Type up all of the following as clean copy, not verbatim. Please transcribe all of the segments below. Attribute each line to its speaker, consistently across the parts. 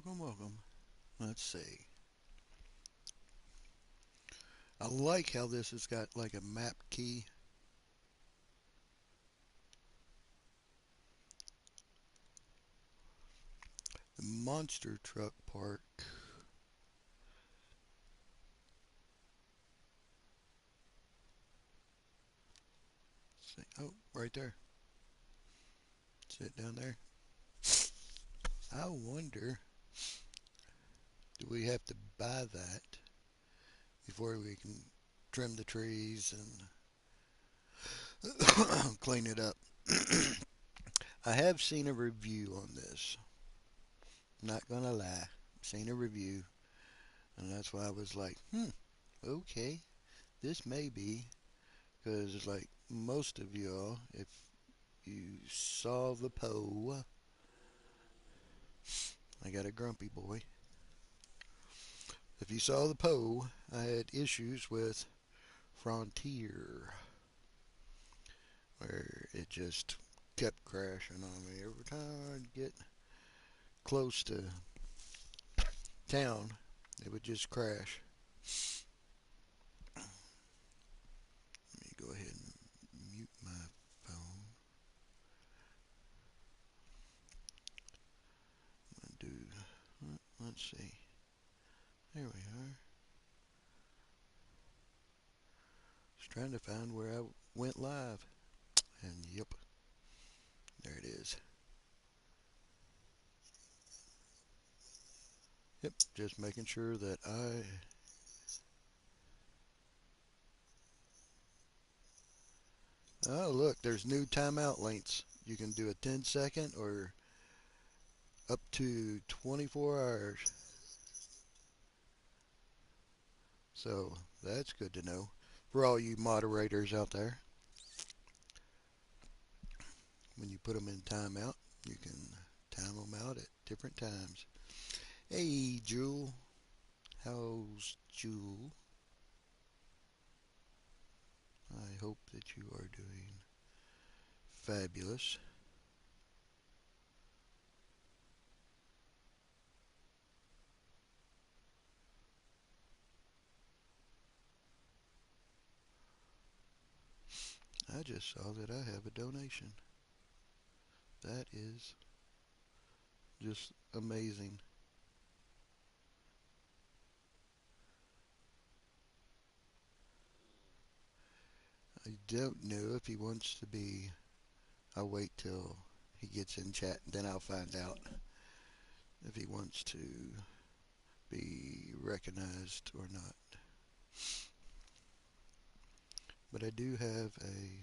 Speaker 1: Welcome. Let's see. I like how this has got like a map key. The monster truck park. Oh, right there. Sit down there. I wonder, do we have to buy that before we can trim the trees and clean it up? I have seen a review on this. Not gonna lie. Seen a review, and that's why I was like, okay, this may be. Because it's like most of y'all, if you saw the poll, I got a grumpy boy. If you saw the poll, I had issues with Frontier, where it just kept crashing on me every time I'd get close to town. It would just crash. Let me go ahead and mute my phone. I'm gonna do. Let's see. There we are. Just trying to find where I went live, and yep, there it is. Yep, just making sure that I. Oh, look, there's new timeout lengths. You can do a 10-second or up to 24 hours. So that's good to know for all you moderators out there. When you put them in timeout, you can time them out at different times. Hey, Jewel. How's Jewel? I hope that you are doing fabulous. I just saw that I have a donation. That is just amazing. I don't know if he wants to be. I'll wait till he gets in chat, then I'll find out if he wants to be recognized or not. But I do have a.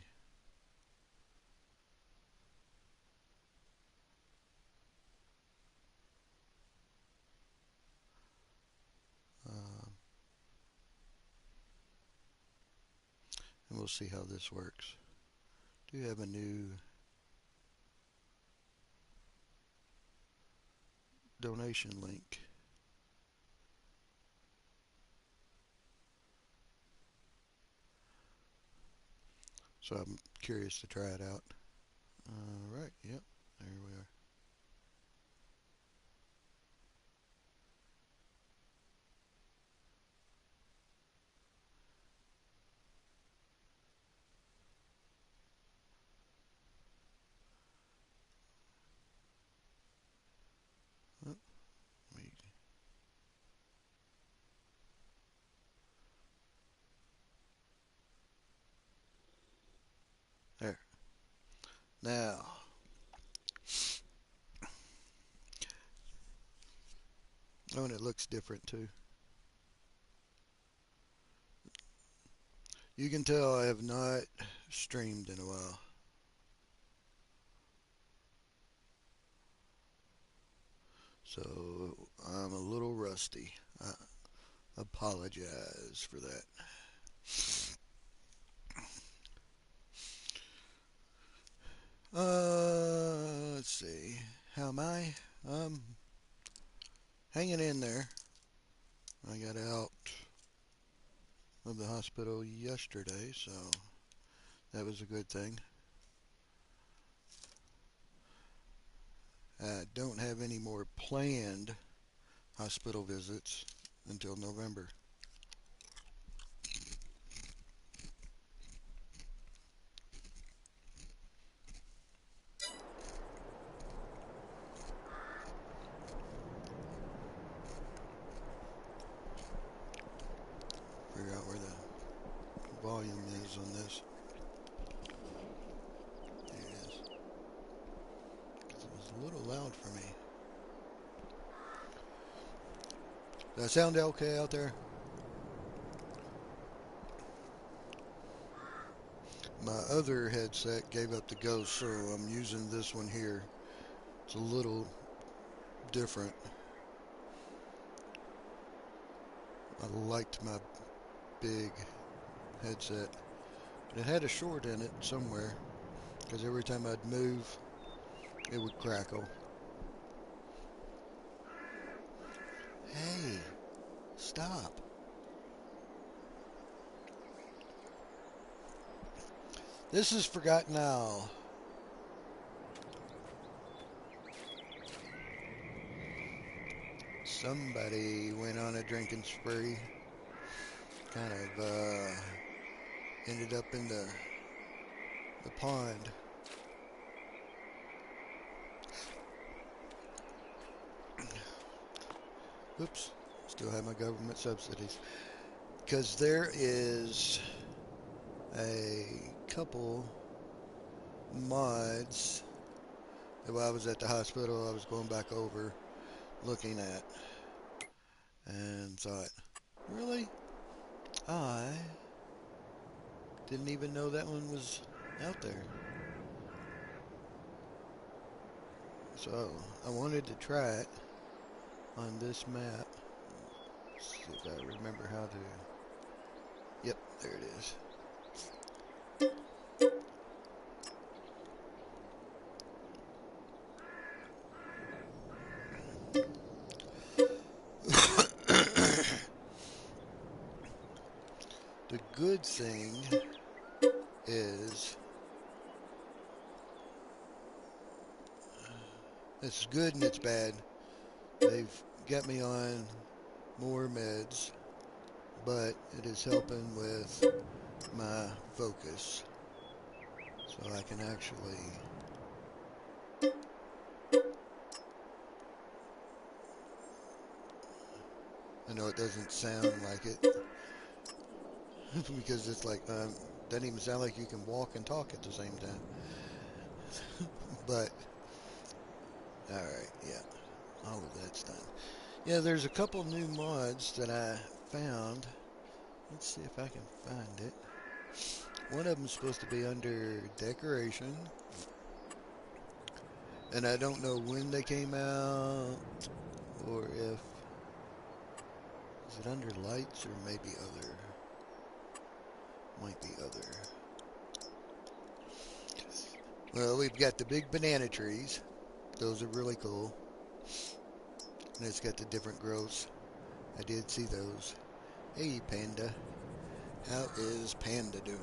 Speaker 1: Uh, and we'll see how this works. Do have a new donation link. So I'm curious to try it out. All right, yep, there we are. Oh, we, there. Now, oh, and it looks different too. You can tell I have not streamed in a while. So I'm a little rusty. I apologize for that. Let's see. How am I? I'm hanging in there. I got out of the hospital yesterday, so that was a good thing. I don't have any more planned hospital visits until November. Figure out where the volume is on this. There it is. 'Cause it was a little loud for me. Does that sound okay out there? My other headset gave up the ghost, so I'm using this one here. It's a little different. I liked my big headset. But it had a short in it somewhere, because every time I'd move, it would crackle. Hey, stop. This is Forgotten Owl. Somebody went on a drinking spree. Kind of ended up in the pond. Oops, still have my government subsidies. Because there is a couple mods that while I was at the hospital, I was going back over looking at and thought, really? I didn't even know that one was out there. So I wanted to try it on this map. Let's see if I remember how to. Yep, there it is. The good thing is, it's good and it's bad. They've got me on more meds, but it is helping with my focus. So I can actually I know it doesn't sound like it because it's like doesn't even sound like you can walk and talk at the same time. But all right, yeah, all of that's done. Yeah, there's a couple new mods that I found. Let's see if I can find it. One of them's supposed to be under decoration, and I don't know when they came out or if is it under lights or maybe other. Might be other. Well, we've got the big banana trees. Those are really cool. And it's got the different growths. I did see those. Hey, Panda. How is Panda doing?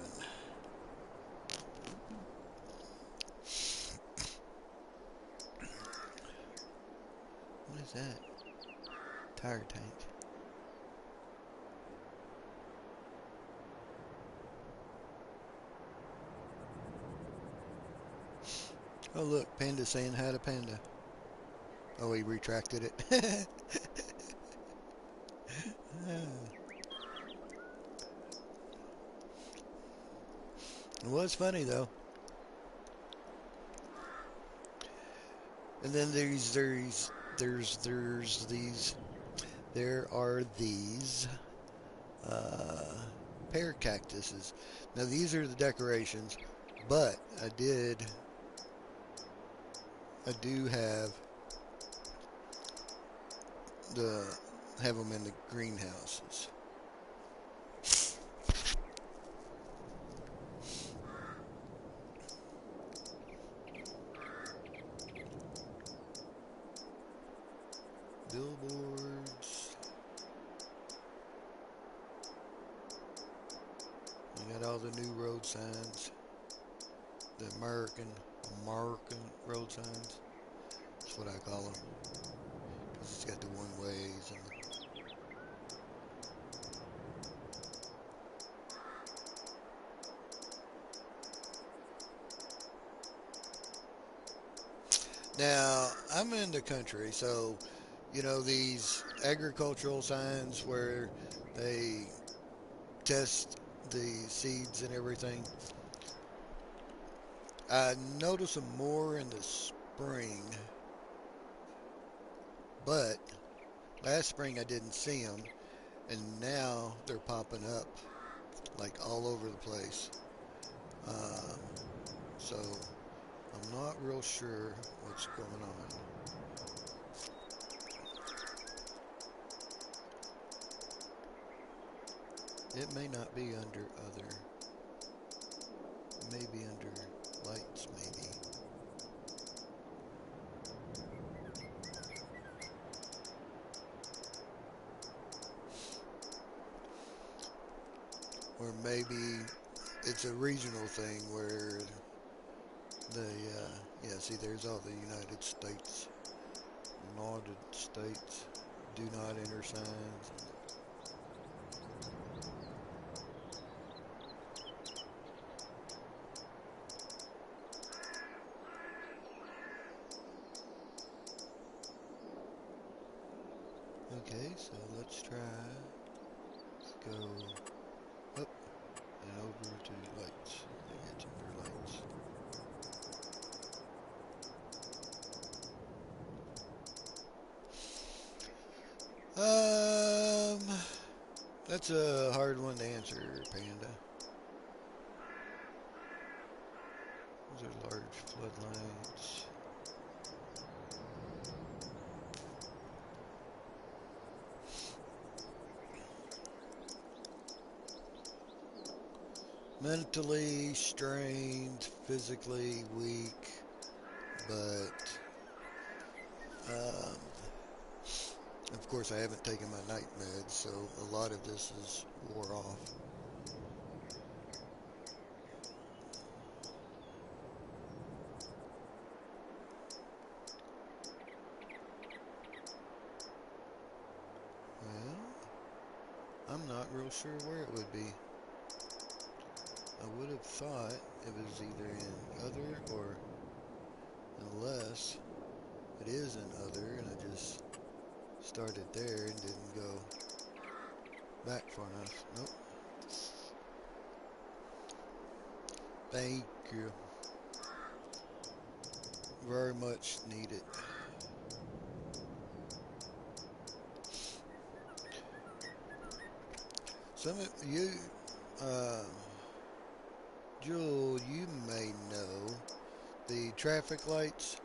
Speaker 1: What is that? Tire tank. Oh, look. Panda saying hi to Panda. Oh, he retracted it. It was funny, though. And then there are these uh, pear cactuses. Now these are the decorations, but I do the have them in the greenhouses. Billboards. You got all the new road signs. The American road signs. That's what I call them. It's got the one ways Now, I'm in the country, so these agricultural signs where they test the seeds and everything. I notice them more in the spring, but last spring I didn't see them, and now they're popping up like all over the place. Um, so I'm not real sure what's going on. It may not be under other, maybe under lights, maybe. Or maybe it's a regional thing where yeah, see, there's all the United States, United States, do not enter signs. Okay, so let's try go up and over to lights. I think it's under lights. Um, that's a hard one to answer, Panda. Those are large floodlights. Mentally strained, physically weak, but um, of course I haven't taken my night meds, so a lot of this is wore off. Well, I'm not real sure where it would be. I would have thought it was either in other or unless it is in other and I just started there and didn't go back far enough. Nope. Thank you. Very much needed. Some of you, uh, Jewel, you may know the traffic lights.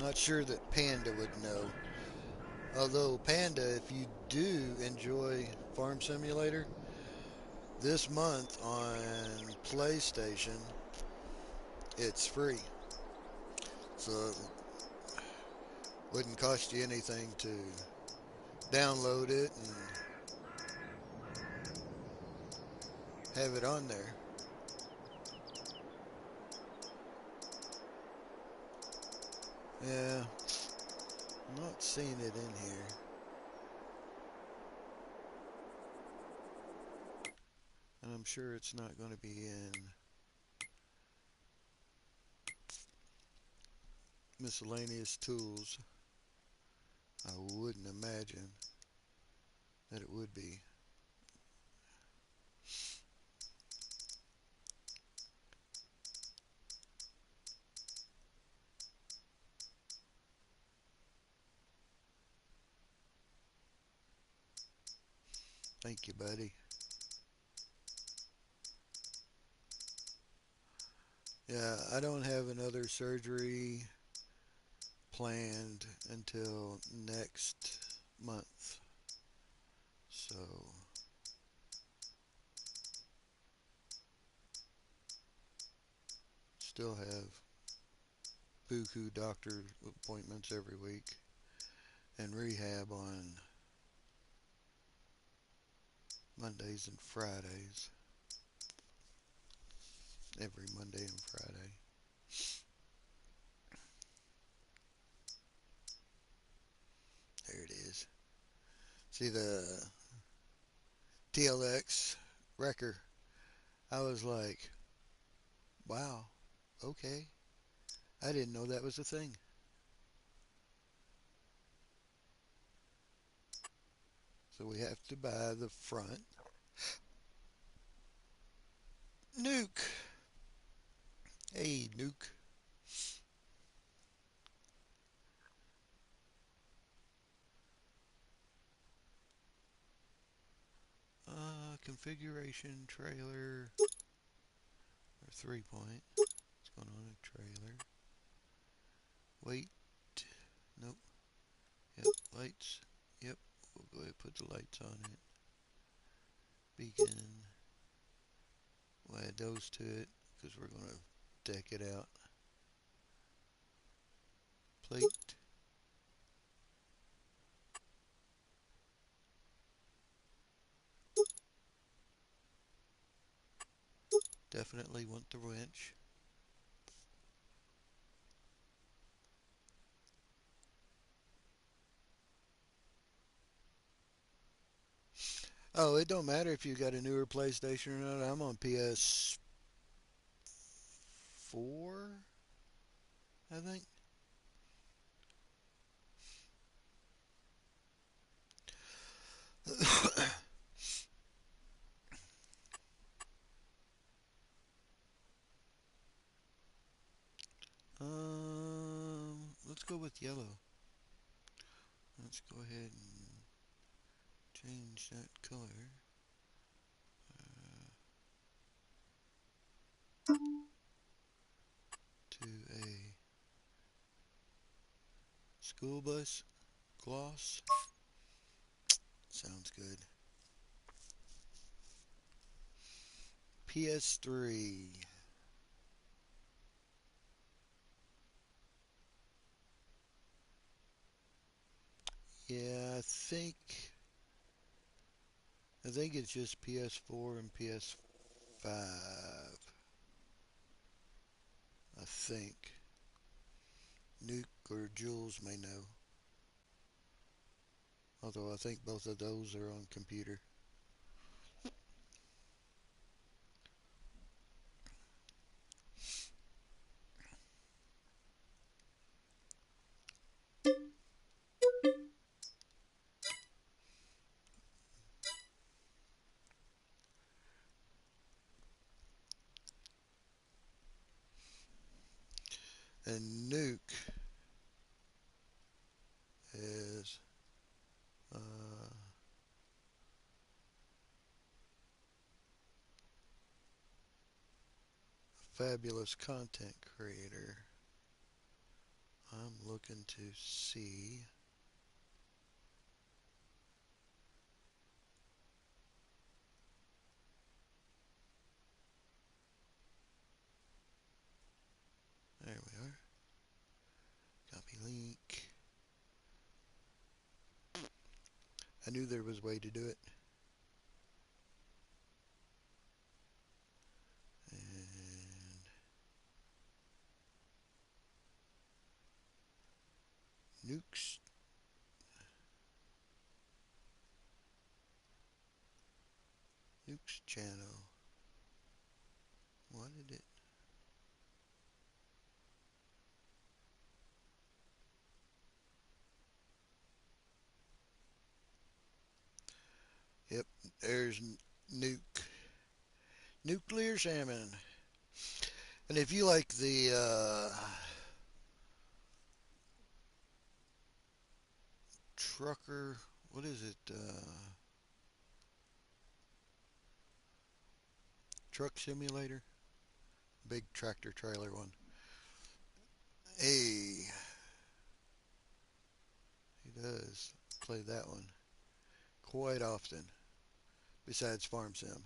Speaker 1: Not sure that Panda would know. Although Panda, if you do enjoy Farm Simulator, this month on PlayStation, it's free. So it wouldn't cost you anything to download it and have it on there. Yeah, I'm not seeing it in here. And I'm sure it's not going to be in miscellaneous tools. I wouldn't imagine that it would be. Thank you, buddy. Yeah, I don't have another surgery planned until next month. So, still have buku doctor appointments every week and rehab on Mondays and Fridays. Every Monday and Friday. There it is. See the TLX wrecker. I was like, wow. Okay. I didn't know that was a thing. So we have to buy the front. Nuke. Hey, Nuke. Configuration trailer or 3 point. What's going on in trailer? Wait. Nope. Yep. Lights. Yep. We'll go ahead and put the lights on it. Beacon. We'll add those to it because we're going to deck it out. Plate. Definitely want the winch. Oh, it don't matter if you got a newer PlayStation or not. I'm on PS4, I think. Let's go with yellow. Let's go ahead and change that color to a school bus gloss. Sounds good. PS3. Yeah, I think it's just PS4 and PS5. I think. Nuke or Jules may know. Although I think both of those are on computer. And Nuke is a fabulous content creator. I'm looking to see. There we are. Copy link. I knew there was a way to do it. And Nuke's Nuke's channel. Why did it? Yep, there's Nuke. Nuclear salmon. And if you like the trucker, what is it? Truck simulator? Big tractor trailer one. Hey, he does play that one quite often, besides Farm Sim.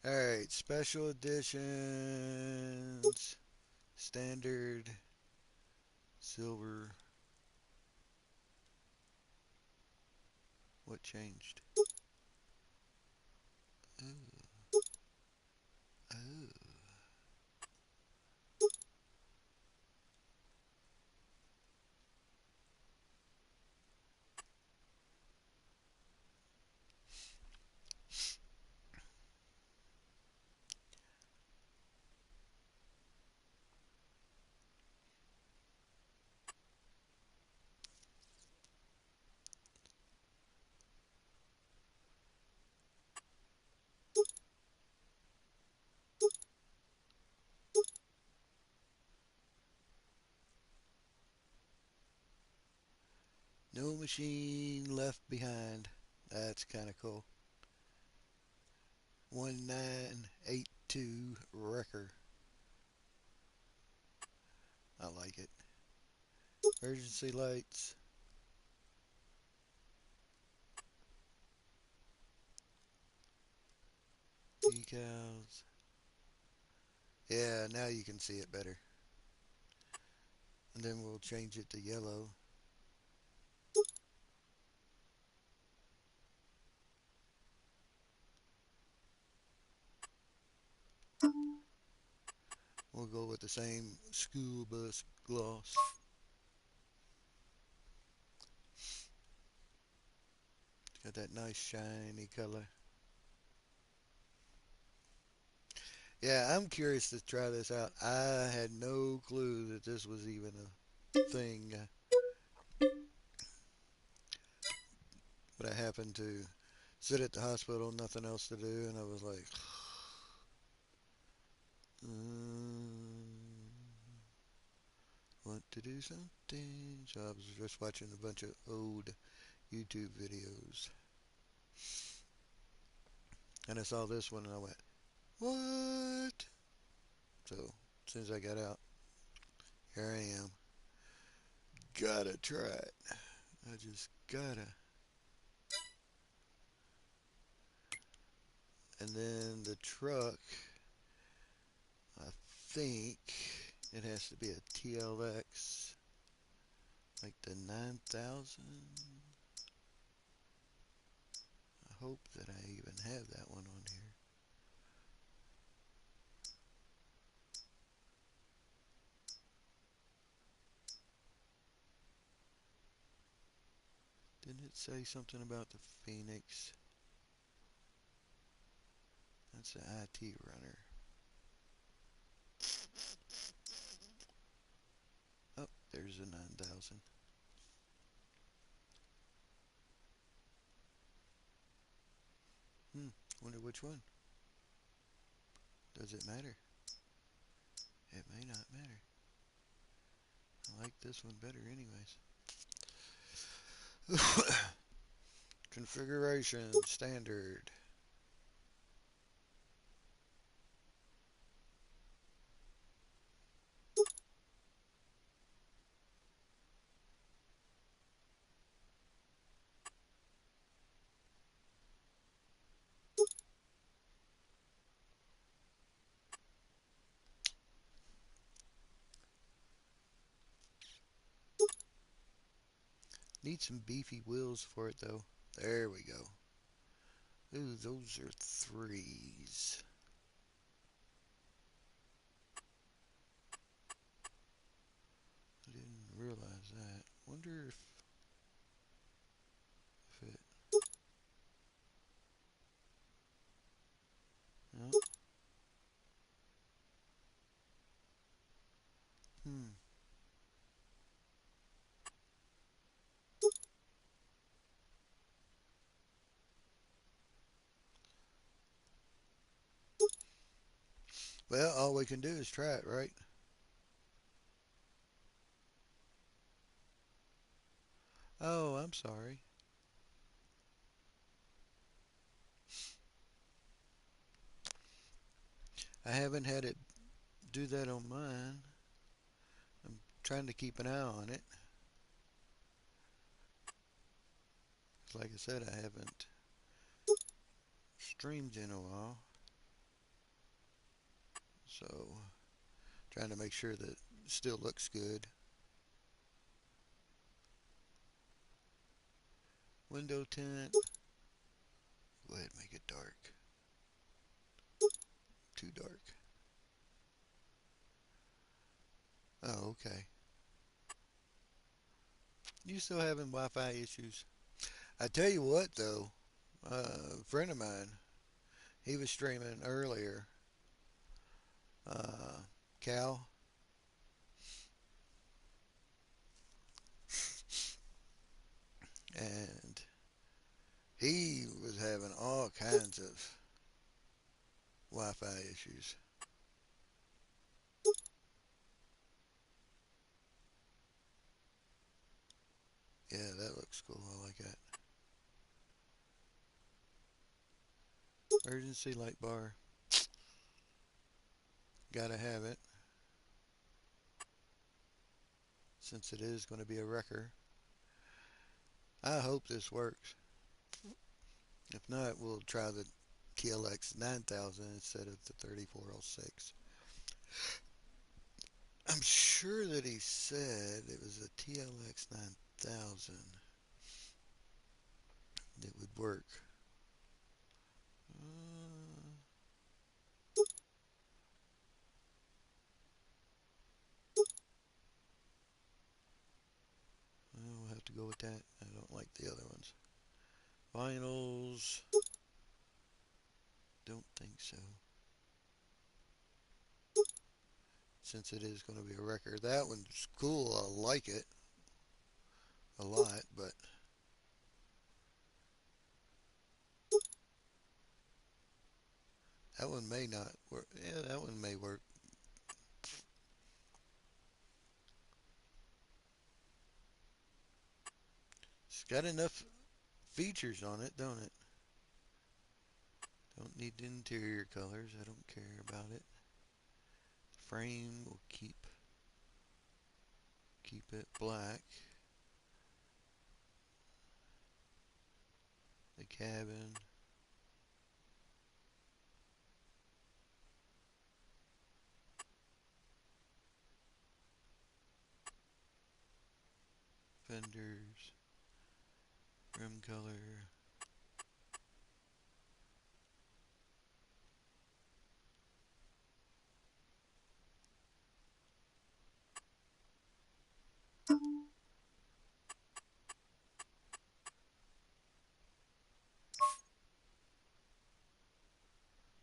Speaker 1: Alright, special editions, standard, silver. What changed? Ooh, oh. No machine left behind. That's kind of cool. 1982 wrecker. I like it. Emergency lights. Decals. Yeah, now you can see it better. And then we'll change it to yellow. We'll go with the same school bus gloss. Got that nice shiny color. Yeah, I'm curious to try this out. I had no clue that this was even a thing, but I happened to sit at the hospital, nothing else to do, and I was like, want to do something. So I was just watching a bunch of old YouTube videos, and I saw this one, and I went, what? So as soon as I got out, here I am. Gotta try it. I just gotta. And then the truck, I think it has to be a TLX, like the 9000. I hope that I even have that one on here. Didn't it say something about the Phoenix? That's the IT runner. Oh, there's a 9000. Hmm, wonder which one. Does it matter? It may not matter. I like this one better anyways. Configuration standard. Need some beefy wheels for it though. There we go. Ooh, those are threes. I didn't realize that. Wonder if it. No. Hmm. Well, all we can do is try it, right? Oh, I'm sorry. I haven't had it do that on mine. I'm trying to keep an eye on it. Like I said, I haven't streamed in a while. So, trying to make sure that it still looks good. Window tint. Go ahead and make it dark. Too dark. Oh, okay. You still having Wi-Fi issues? I tell you what, though, a friend of mine, he was streaming earlier. Uh, Cal, and he was having all kinds of Wi-Fi issues. Yeah, that looks school. I like that. Emergency light bar. Gotta have it since it is going to be a wrecker. I hope this works. If not, we'll try the TLX 9000 instead of the 3406. I'm sure that he said it was a TLX 9000 that would work. Uh, I'll have to go with that. I don't like the other ones. Vinyls, don't think so. Since it is going to be a record. That one's cool. I like it a lot, but that one may not work. Yeah, that one may work. It's got enough features on it, don't it? Don't need the interior colors. I don't care about it. Frame will keep it black. The cabin. Fenders. Rim color.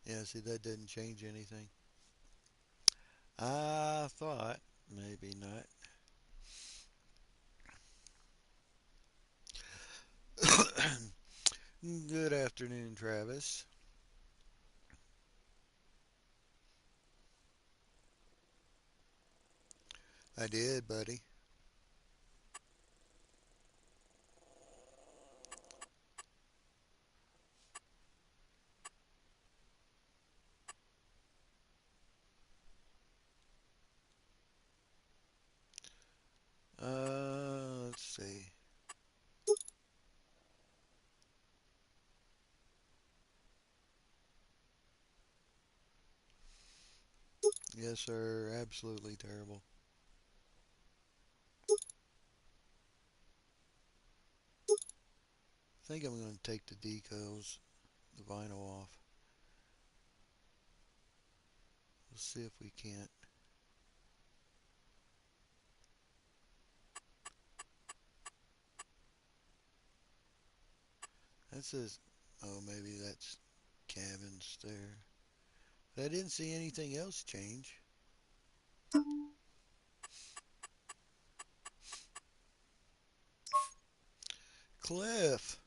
Speaker 1: Yeah, see, that didn't change anything. I thought maybe not. Good afternoon, Travis. I did, buddy. Let's see. Yes, sir. Absolutely terrible. I think I'm going to take the decals, the vinyl off. We'll see if we can't. That says, oh, maybe that's cabins there. But I didn't see anything else change. Cliff,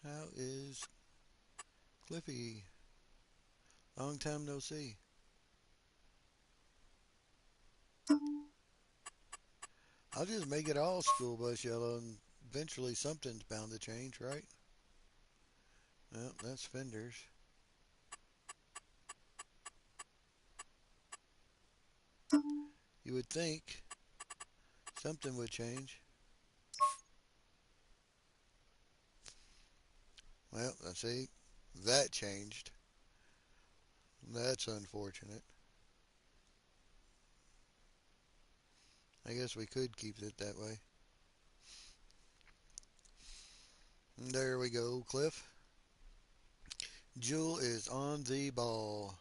Speaker 1: how is Cliffy? Long time no see. I'll just make it all school bus yellow and eventually something's bound to change, right? Well, that's fenders. You would think something would change. Well, I see. That changed. That's unfortunate. I guess we could keep it that way. There we go, Cliff. Jewel is on the ball.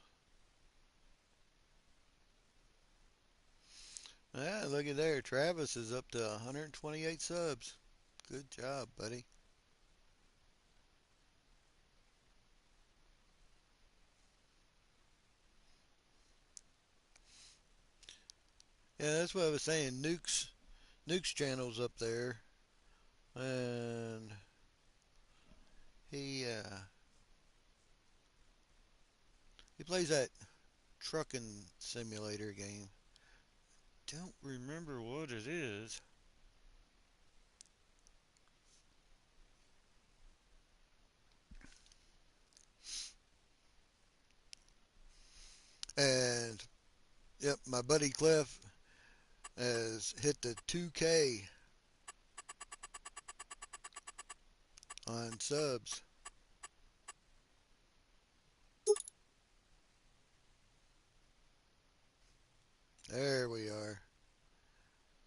Speaker 1: Ah, look at there. Travis is up to 128 subs. Good job, buddy. Yeah, that's what I was saying. Nuke's channel's up there. and he he plays that trucking simulator game. Don't remember what it is. And yep, my buddy Cliff has hit the 2K on subs. There we are.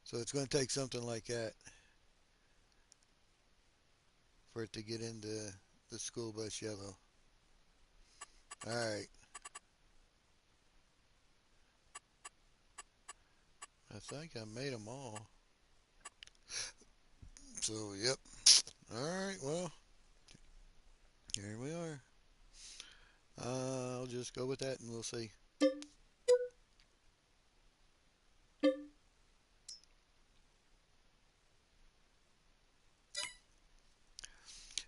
Speaker 1: So it's going to take something like that for it to get into the school bus yellow. All right. I think I made them all. So, yep. All right. Well, here we are. I'll just go with that and we'll see.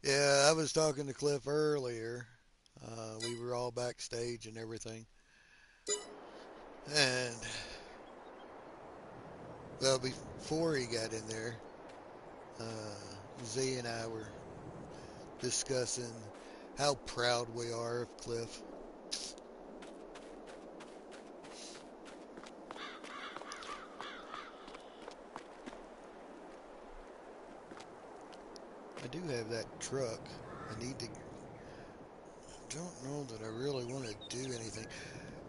Speaker 1: Yeah, I was talking to Cliff earlier. We were all backstage and everything. And, well, before he got in there, Z and I were discussing how proud we are of Cliff. I do have that truck. I need to. Don't know that I really want to do anything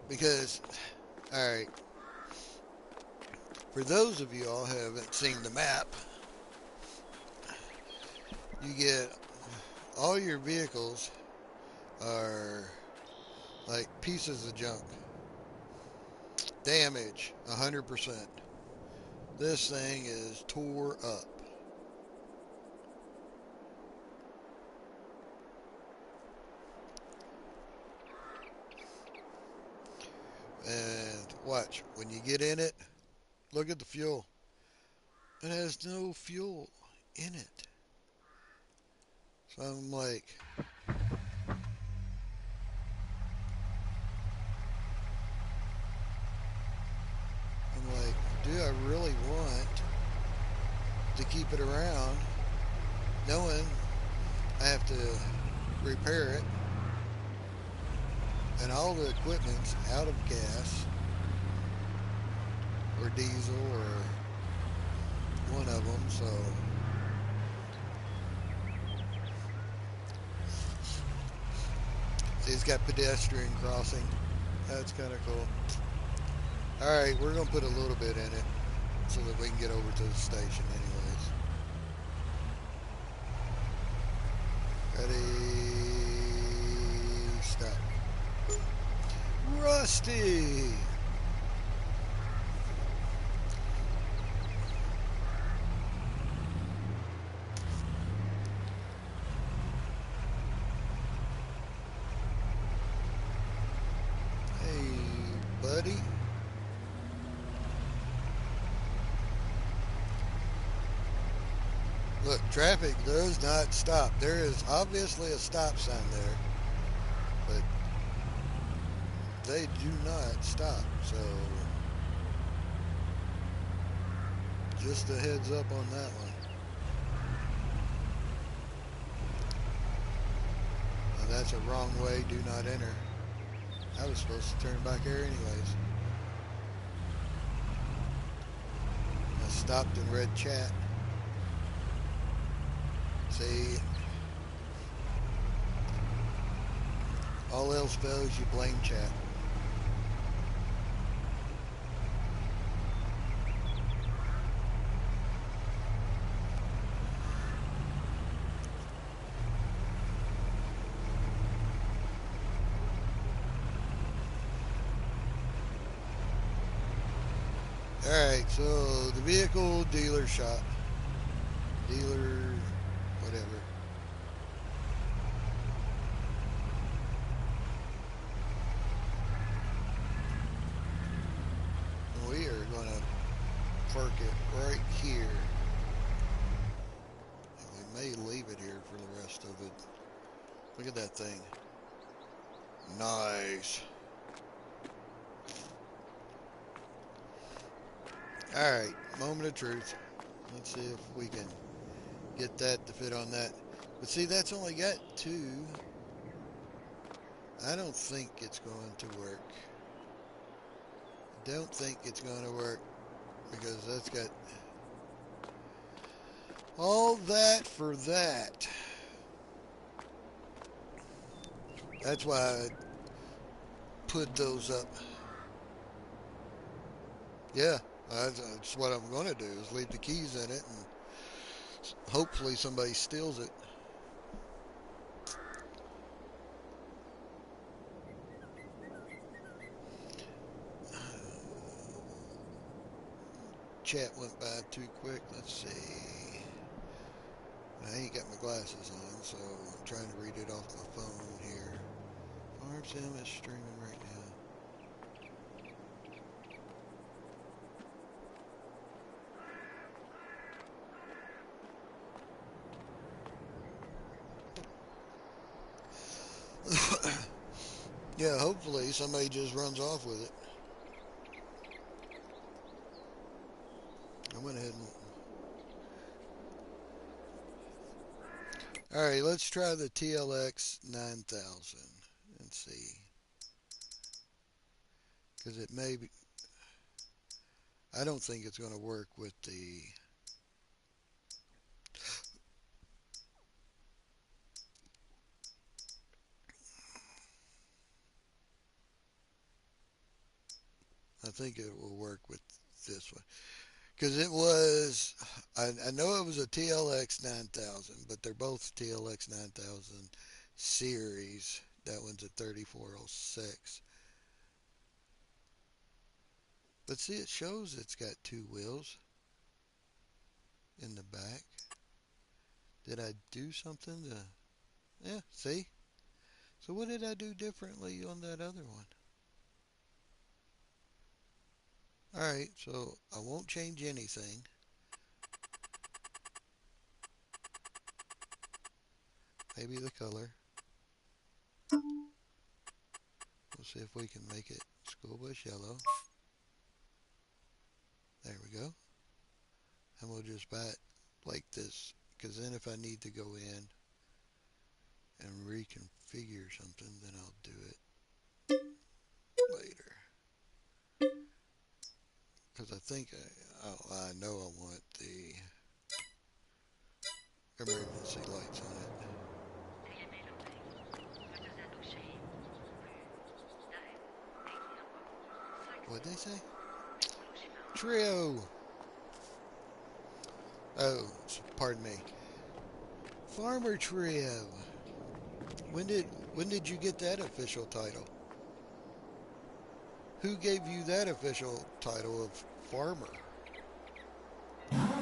Speaker 1: because, all right. For those of you all who haven't seen the map, you get all your vehicles are like pieces of junk. Damage 100%. This thing is tore up. And watch, when you get in it, look at the fuel. It has no fuel in it. So I'm like, do I really want to keep it around knowing I have to repair it and all the equipment's out of gas or diesel or one of them, so he's got pedestrian crossing. That's kind of cool. Alright, we're going to put a little bit in it so that we can get over to the station anyways. Ready, stop. Rusty! Hey, buddy. Look, traffic does not stop. There is obviously a stop sign there, but they do not stop. So, just a heads up on that one. Now, that's a wrong way. Do not enter. I was supposed to turn back here anyways. I stopped and read chat. See, all else fails, you blame chat. Alright, so the vehicle dealer shop. Dealer, whatever. We are going to park it right here. may leave it here for the rest of it. Look at that thing. Nice. Alright, moment of truth. Let's see if we can get that to fit on that. But see, that's only got two. I don't think it's going to work. I don't think it's going to work because that's got all that for that. That's why I put those up. Yeah, that's what I'm going to do is leave the keys in it and hopefully somebody steals it. Chat went by too quick. Let's see. I ain't got my glasses on, so I'm trying to read it off my phone here. Farm Sim is streaming right now. Yeah, hopefully somebody just runs off with it. I went ahead and... Alright, let's try the TLX 9000 and see. Because it may be... I don't think it's going to work with the... I think it will work with this one. Because it was... I know it was a TLX 9000, but they're both TLX 9000 series. That one's a 3406. But see, it shows it's got two wheels in the back. Did I do something to... Yeah, see? So what did I do differently on that other one? Alright, so I won't change anything. Maybe the color. We'll see if we can make it school bus yellow. There we go. And we'll just buy it like this. Because then if I need to go in and reconfigure something, then I'll do it later. Because I think I know I want the emergency lights on it. What'd they say? Trio! Oh, pardon me. Farmer Trio. When did you get that official title? Who gave you that official title of farmer? Man.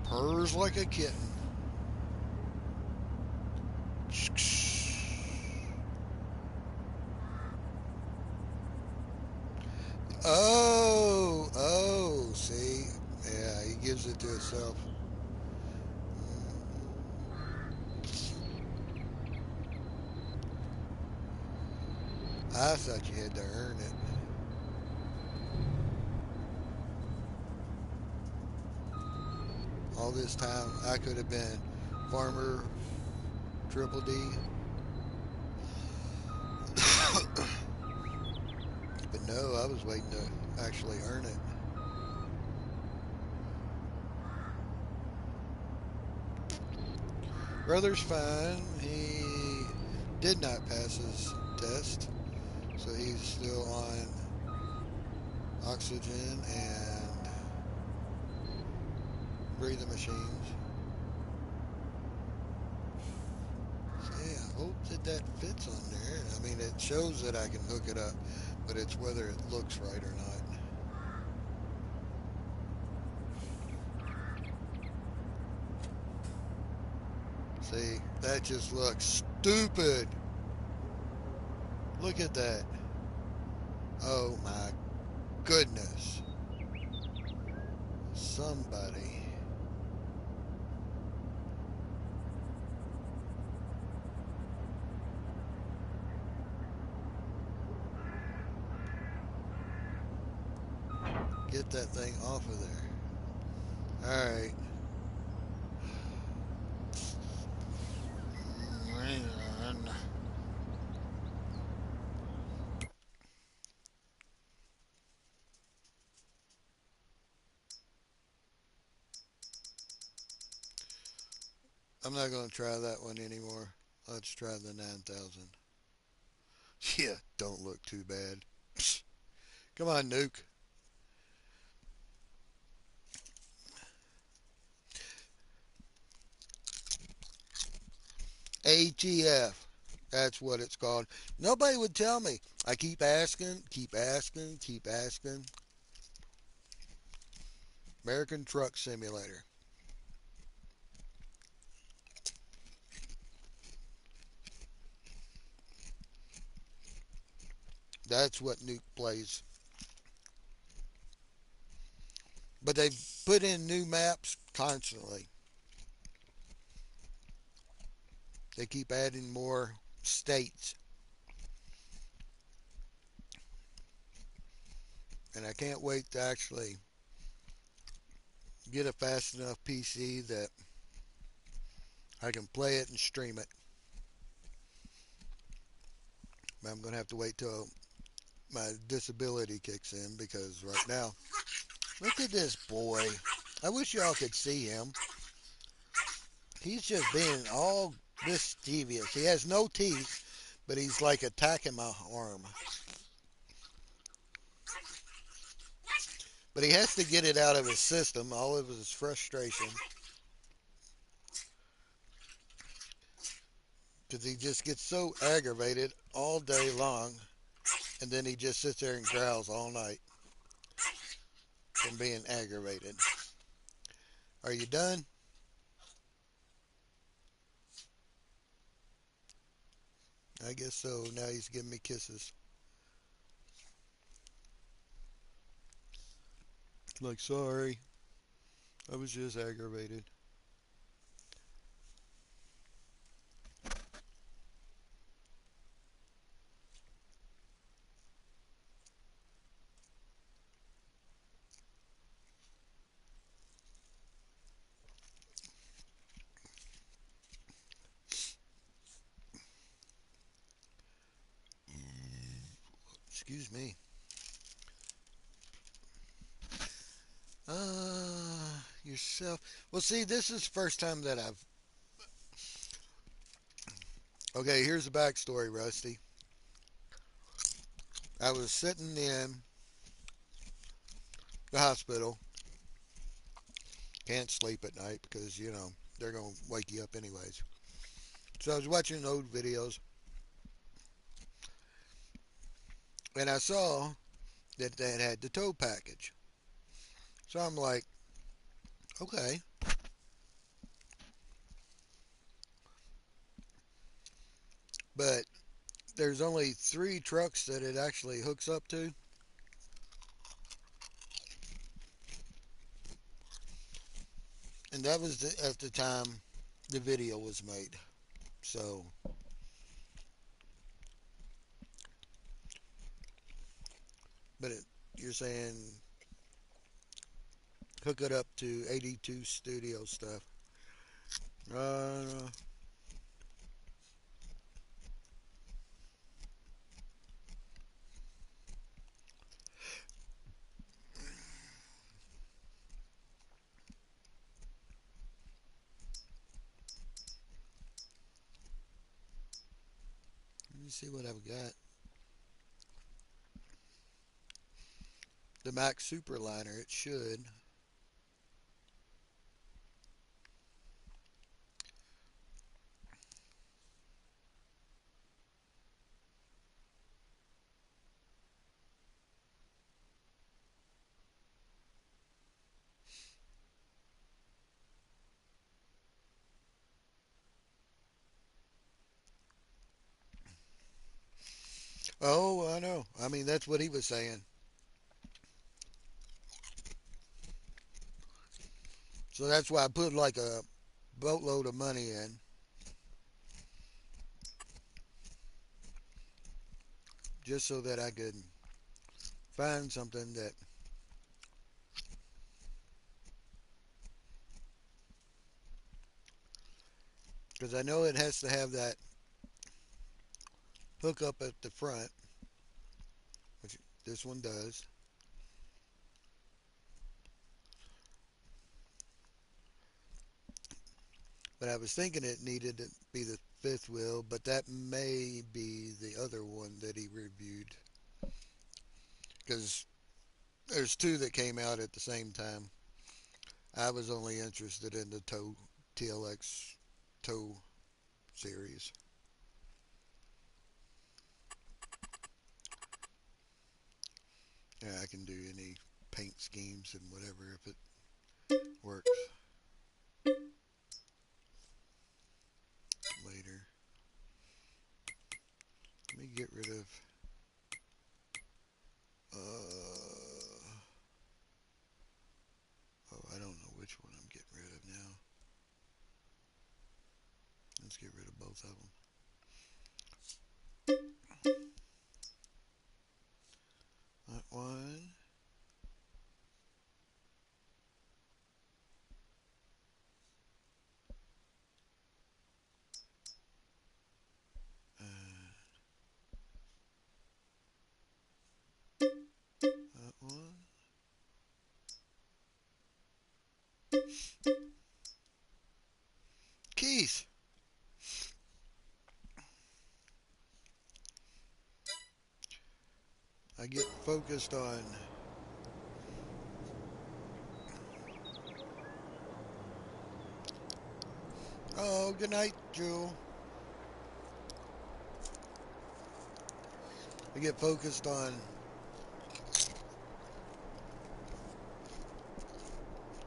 Speaker 1: Purrs like a kitten. Oh, see? Yeah, he gives it to himself. I thought you had to earn it. All this time, I could have been Farmer Triple D. But no, I was waiting to actually earn it. Brother's fine. He did not pass his test, so he's still on oxygen and breathing machines. So yeah, I hope that fits on there. I mean, it shows that I can hook it up, but it's whether it looks right or not. See, that just looks stupid. Look at that. Oh my goodness. Somebody. Get that thing off of there. Alright. Man. I'm not going to try that one anymore. Let's try the 9000. Yeah, don't look too bad. Psst. Come on, Nuke. ATF. That's what it's called. Nobody would tell me. I keep asking, keep asking, keep asking. American Truck Simulator. That's what Nuke plays. But they put in new maps constantly. They keep adding more states. And I can't wait to actually get a fast enough PC that I can play it and stream it. I'm going to have to wait till my disability kicks in because right now, look at this boy. I wish y'all could see him. He's just being all mischievous. He has no teeth, but he's like attacking my arm. But he has to get it out of his system, all of his frustration, because he just gets so aggravated all day long, and then he just sits there and growls all night from being aggravated. Are you done? I guess so. Now he's giving me kisses. Like, sorry, I was just aggravated. Excuse me. Yourself. Well, see, this is the first time that I've. Okay, here's the backstory, Rusty. I was sitting in the hospital. Can't sleep at night because, they're going to wake you up anyways. So I was watching old videos and I saw that they had the tow package. So I'm like, okay. But there's only 3 trucks that it actually hooks up to. And that was at the time the video was made. So, but you're saying hook it up to 82 studio stuff. Let me see what I've got. The Mac Superliner, it should. Oh, I know. I mean, that's what he was saying. So that's why I put like a boatload of money in, just so that I could find something that, because I know it has to have that hook up at the front, which this one does. But I was thinking it needed to be the fifth wheel, but that may be the other one that he reviewed. Because there's two that came out at the same time. I was only interested in the tow TLX tow series. Yeah, I can do any paint schemes and whatever if it works later. Let me get rid of. Oh, I don't know which one I'm getting rid of now. Let's get rid of both of them. That one. Uh, that one. Keith, I get focused on. Oh, good night, Jewel. I get focused on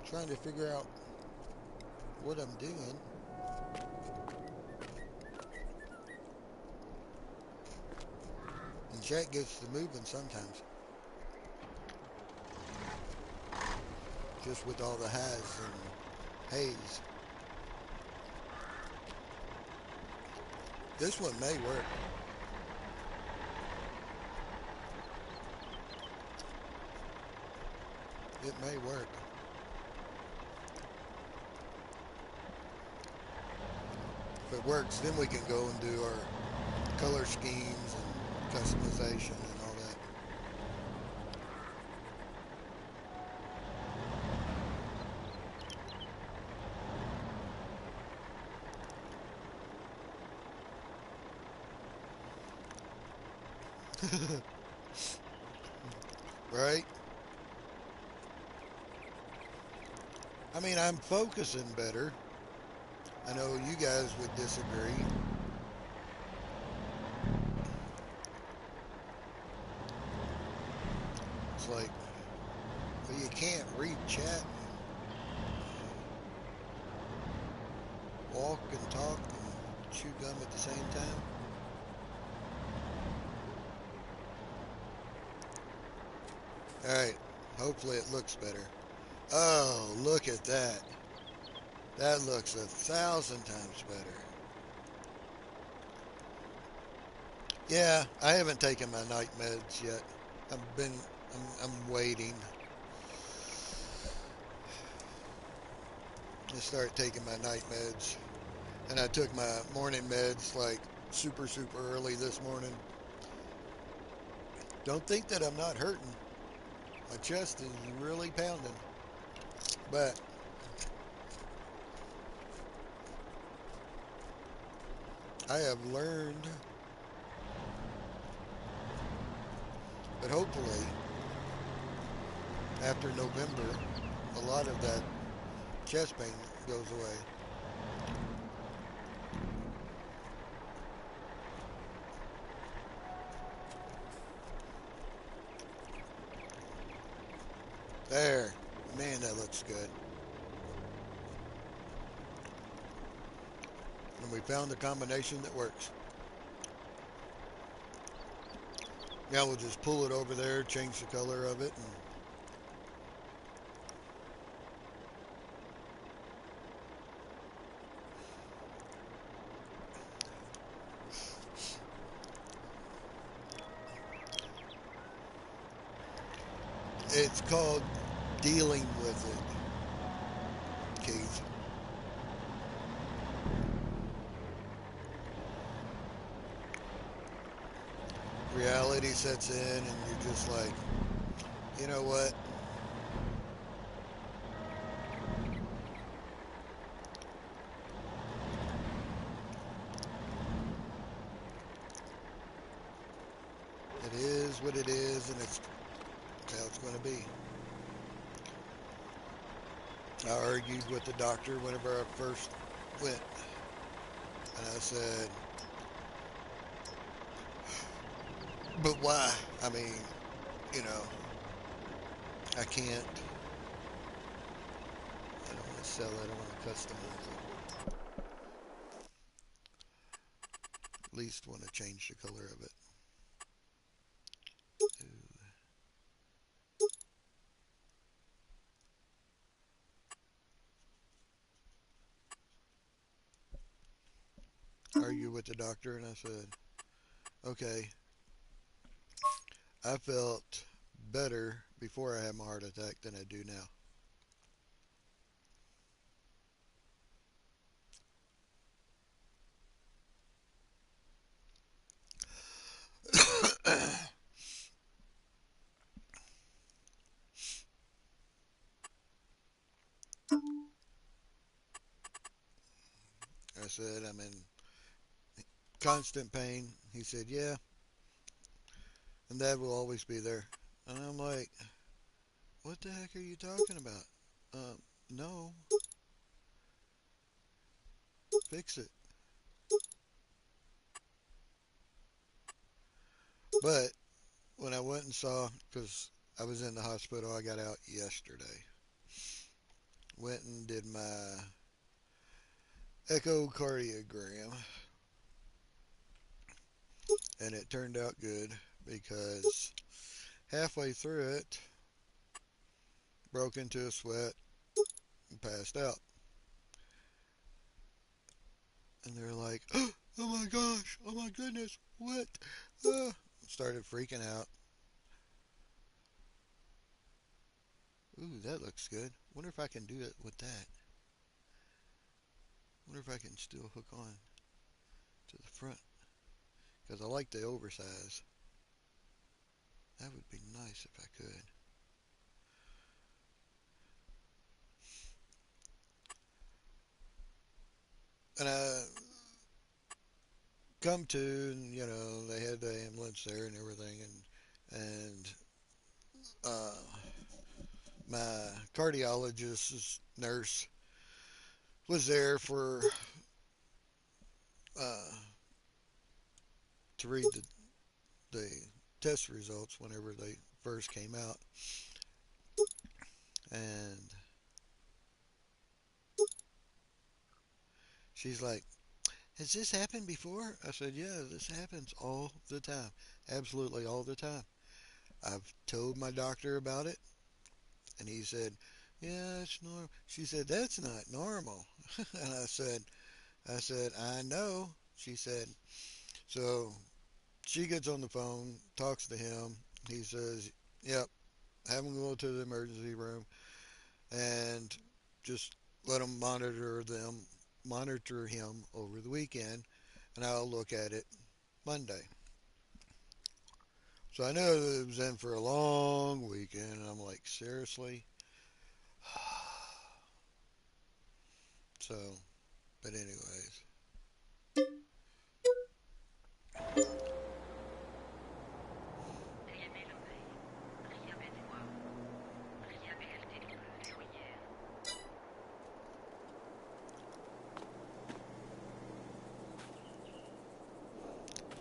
Speaker 1: trying to figure out what I'm doing, and chat gets to moving sometimes, just with all the highs and haze. This one may work. It may work. If it works, then we can go and do our color schemes and customization and all that. Right? I mean, I'm focusing better. I know you guys would disagree. It's like, well, you can't read chat and walk and talk and chew gum at the same time. All right. Hopefully it looks better. Oh, look at that. That looks 1,000 times better. Yeah, I haven't taken my night meds yet. I've been, I'm waiting to start taking my night meds. And I took my morning meds like super, super early this morning. Don't think that I'm not hurting. My chest is really pounding. But I have learned that hopefully after November, a lot of that chest pain goes away. There. Man, that looks good. And we found a combination that works. Now we'll just pull it over there, change the color of it, and it's called dealing with it, Keith. Reality sets in, and you're just like, you know what? It is what it is, and it's how it's going to be. I argued with the doctor whenever I first went, and I said, but why? I mean, you know, I can't. I don't want to sell it. I want to customize it. At least want to change the color of it. Argue with the doctor, and I said, okay, I felt better before I had my heart attack than I do now. I said, I'm in constant pain. He said, yeah, and that will always be there. And I'm like, what the heck are you talking about? No, fix it. But when I went and saw, because I was in the hospital, I got out yesterday. Went and did my echocardiogram, and it turned out good because halfway through it, broke into a sweat and passed out. And they're like, oh my gosh, oh my goodness, what? Started freaking out. Ooh, that looks good. Wonder if I can do it with that. Wonder if I can still hook on to the front. Because I like the oversize. That would be nice if I could. And I come to, and they had the ambulance there and everything, and uh, my cardiologist's nurse was there for uh, to read the test results whenever they first came out, and she's like, "Has this happened before?" I said, "Yeah, this happens all the time, absolutely all the time." I've told my doctor about it, and he said, "Yeah, it's normal." She said, "That's not normal," and I said, "I know." She said, so she gets on the phone, talks to him. He says, "Yep, have him go to the emergency room and just let monitor him over the weekend, and I'll look at it Monday." So I know that it was in for a long weekend, and I'm like, seriously? So, but anyways,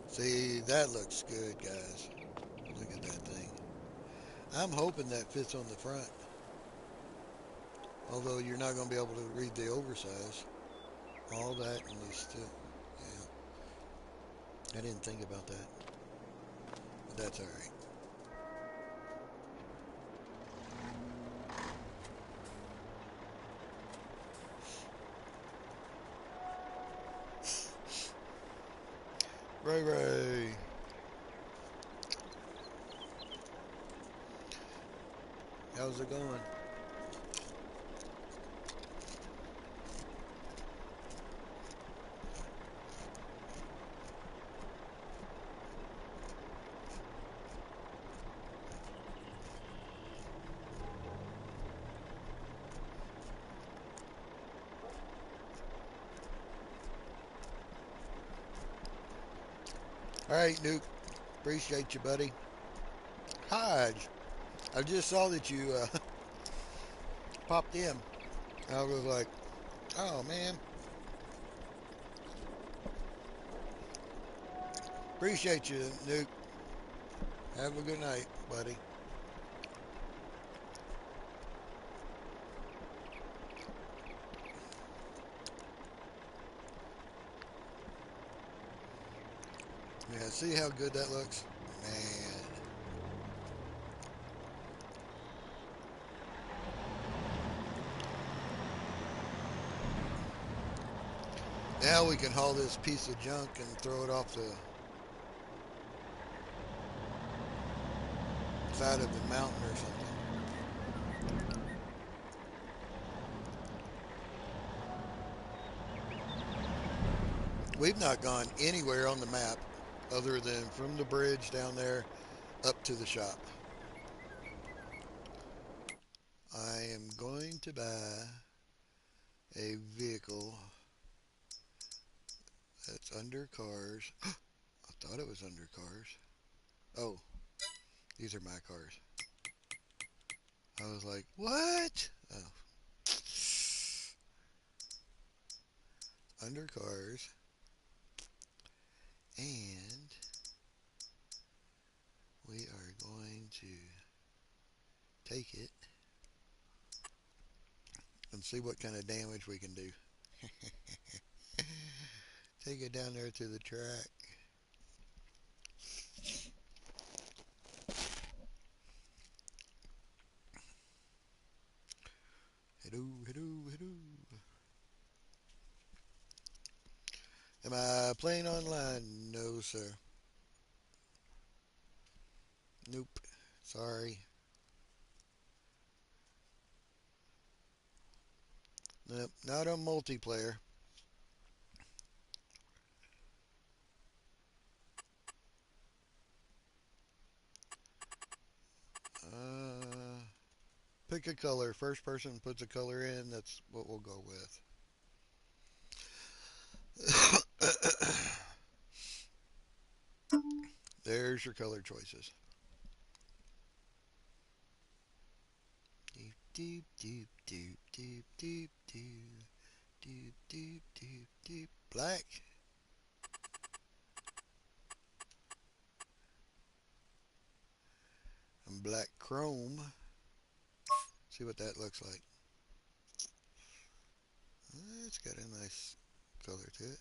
Speaker 1: see, that looks good, guys. Look at that thing. I'm hoping that fits on the front, although you're not going to be able to read the oversize. All that, and you still, yeah, I didn't think about that. That's all right. Ray Ray. How's it going? All right, Nuke. Appreciate you, buddy. Hodge. I just saw that you popped in. I was like, oh man, appreciate you, Nuke. Have a good night, buddy. Yeah, see how good that looks? Man. Now we can haul this piece of junk and throw it off the side of the mountain or something. We've not gone anywhere on the map other than from the bridge down there up to the shop. I am going to buy a vehicle that's under cars. I thought it was under cars. Oh, these are my cars. I was like, what? Oh, under cars. And we are going to take it and see what kind of damage we can do. Take it down there to the track. Hello, hello, hello. Am I playing online? No, sir. Nope. Sorry. Nope. Not on multiplayer. Uh, pick a color. First person puts a color in. That's what we'll go with. There's your color choices. Doop doop doop doop doop doop doop doop doop doop doop. Black. And black chrome. See what that looks like. It's got a nice color to it.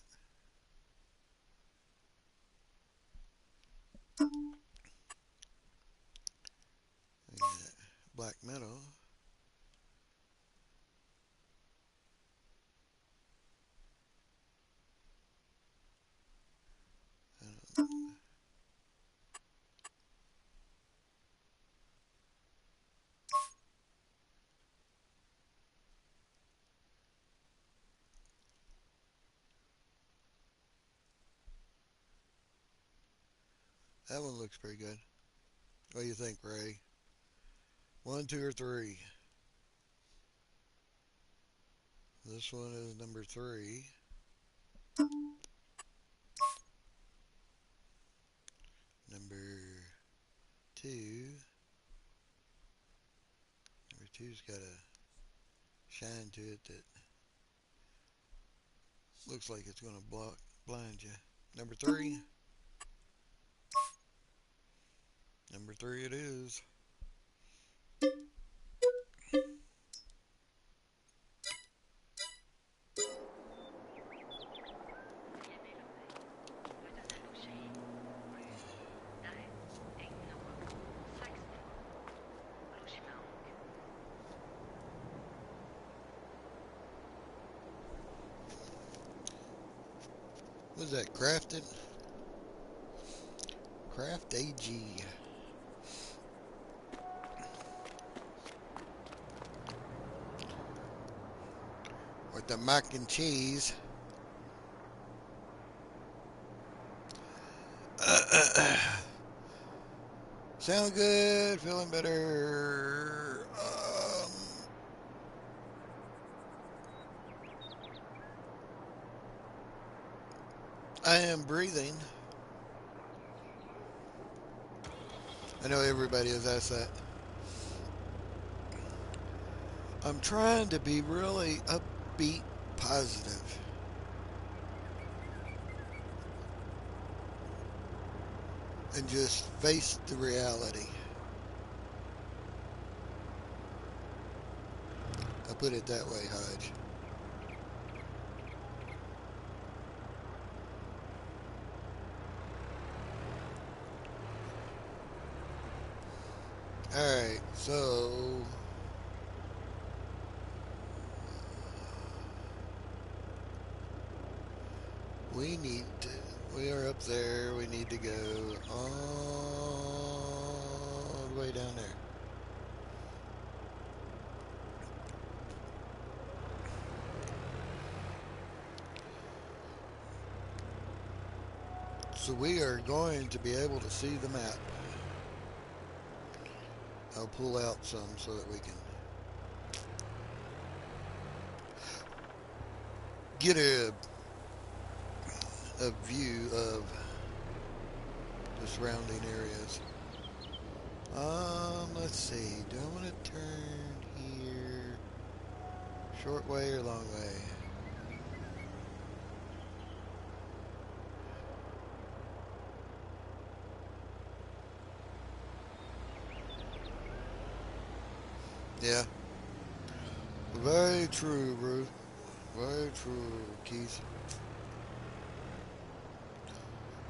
Speaker 1: We got black metal. That one looks pretty good. What do you think, Ray? One, two, or three? This one is number three. Number two. Number two's got a shine to it that looks like it's going to blind you. Number three. Number three it is. What is that? Crafted? Craft AG. With the mac and cheese. Sound good. Feeling better. I am breathing. I know everybody has asked that. I'm trying to be really upbeat, positive, and just face the reality. I put it that way, Hodge. Alright, so we need to, we are up there. We need to go all the way down there. So we are going to be able to see the map. I'll pull out some so that we can get a view of the surrounding areas. Let's see. Do I want to turn here? Short way or long way? Yeah. Very true, Ruth. Very true, Keith.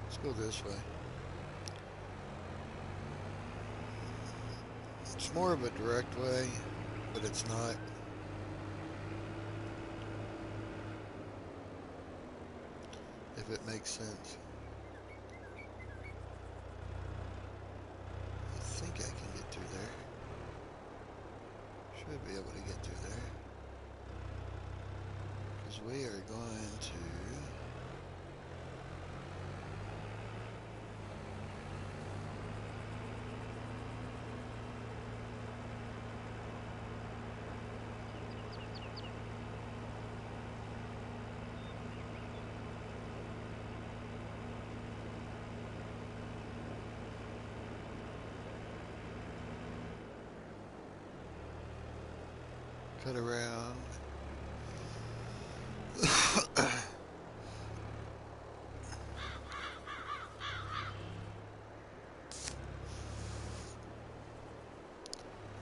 Speaker 1: Let's go this way. It's more of a direct way, but it's not. If it makes sense. I think I can get through there. Should be able to get through there. Because we are going to... cut around.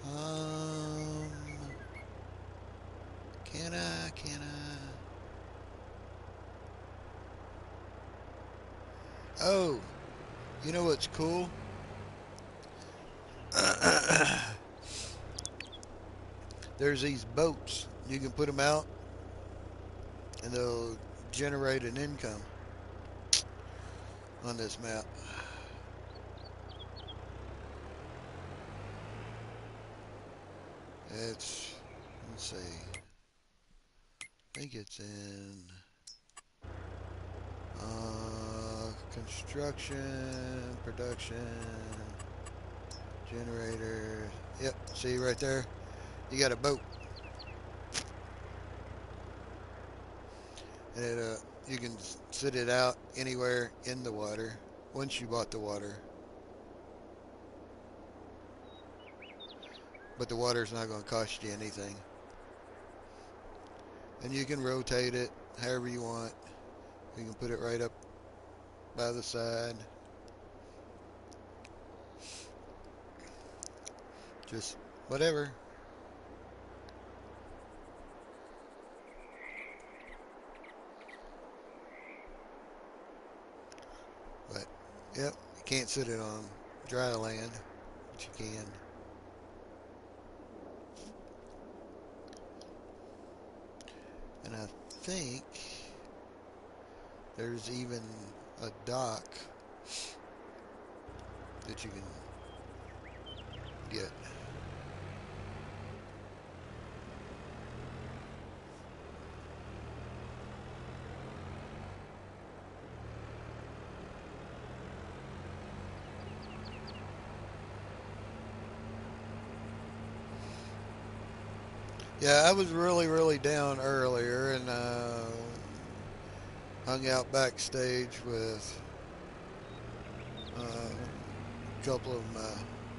Speaker 1: um, can I? Oh, you know what's cool? There's these boats. You can put them out and they'll generate an income on this map. Let's see, I think it's in construction, production, generator. Yep, see right there? You got a boat. And you can sit it out anywhere in the water once you bought the water. But the water's not going to cost you anything. And you can rotate it however you want. You can put it right up by the side. Just whatever. But, yep, you can't sit it on dry land, but you can. And I think There's even a dock that you can get. Yeah, I was really, really down earlier and hung out backstage with a couple of my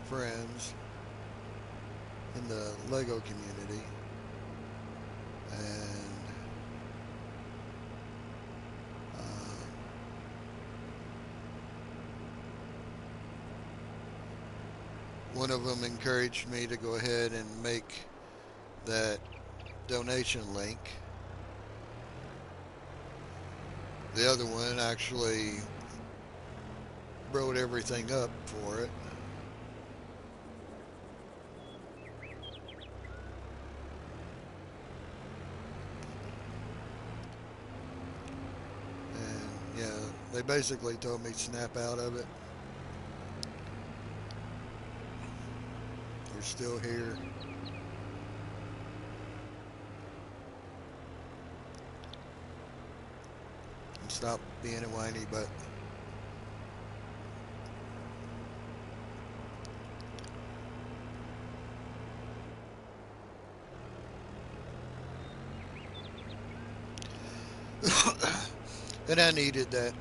Speaker 1: friends in the Lego community. And uh, one of them encouraged me to go ahead and make that donation link. The other one actually wrote everything up for it. And yeah, they basically told me snap out of it. We're still here. And stop being a whiny butt. And I needed that.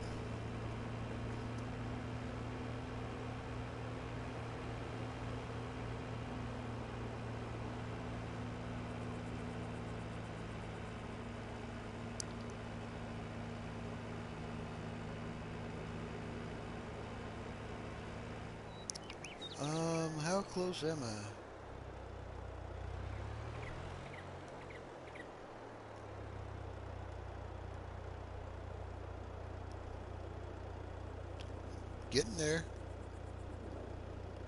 Speaker 1: How close am I? Getting there.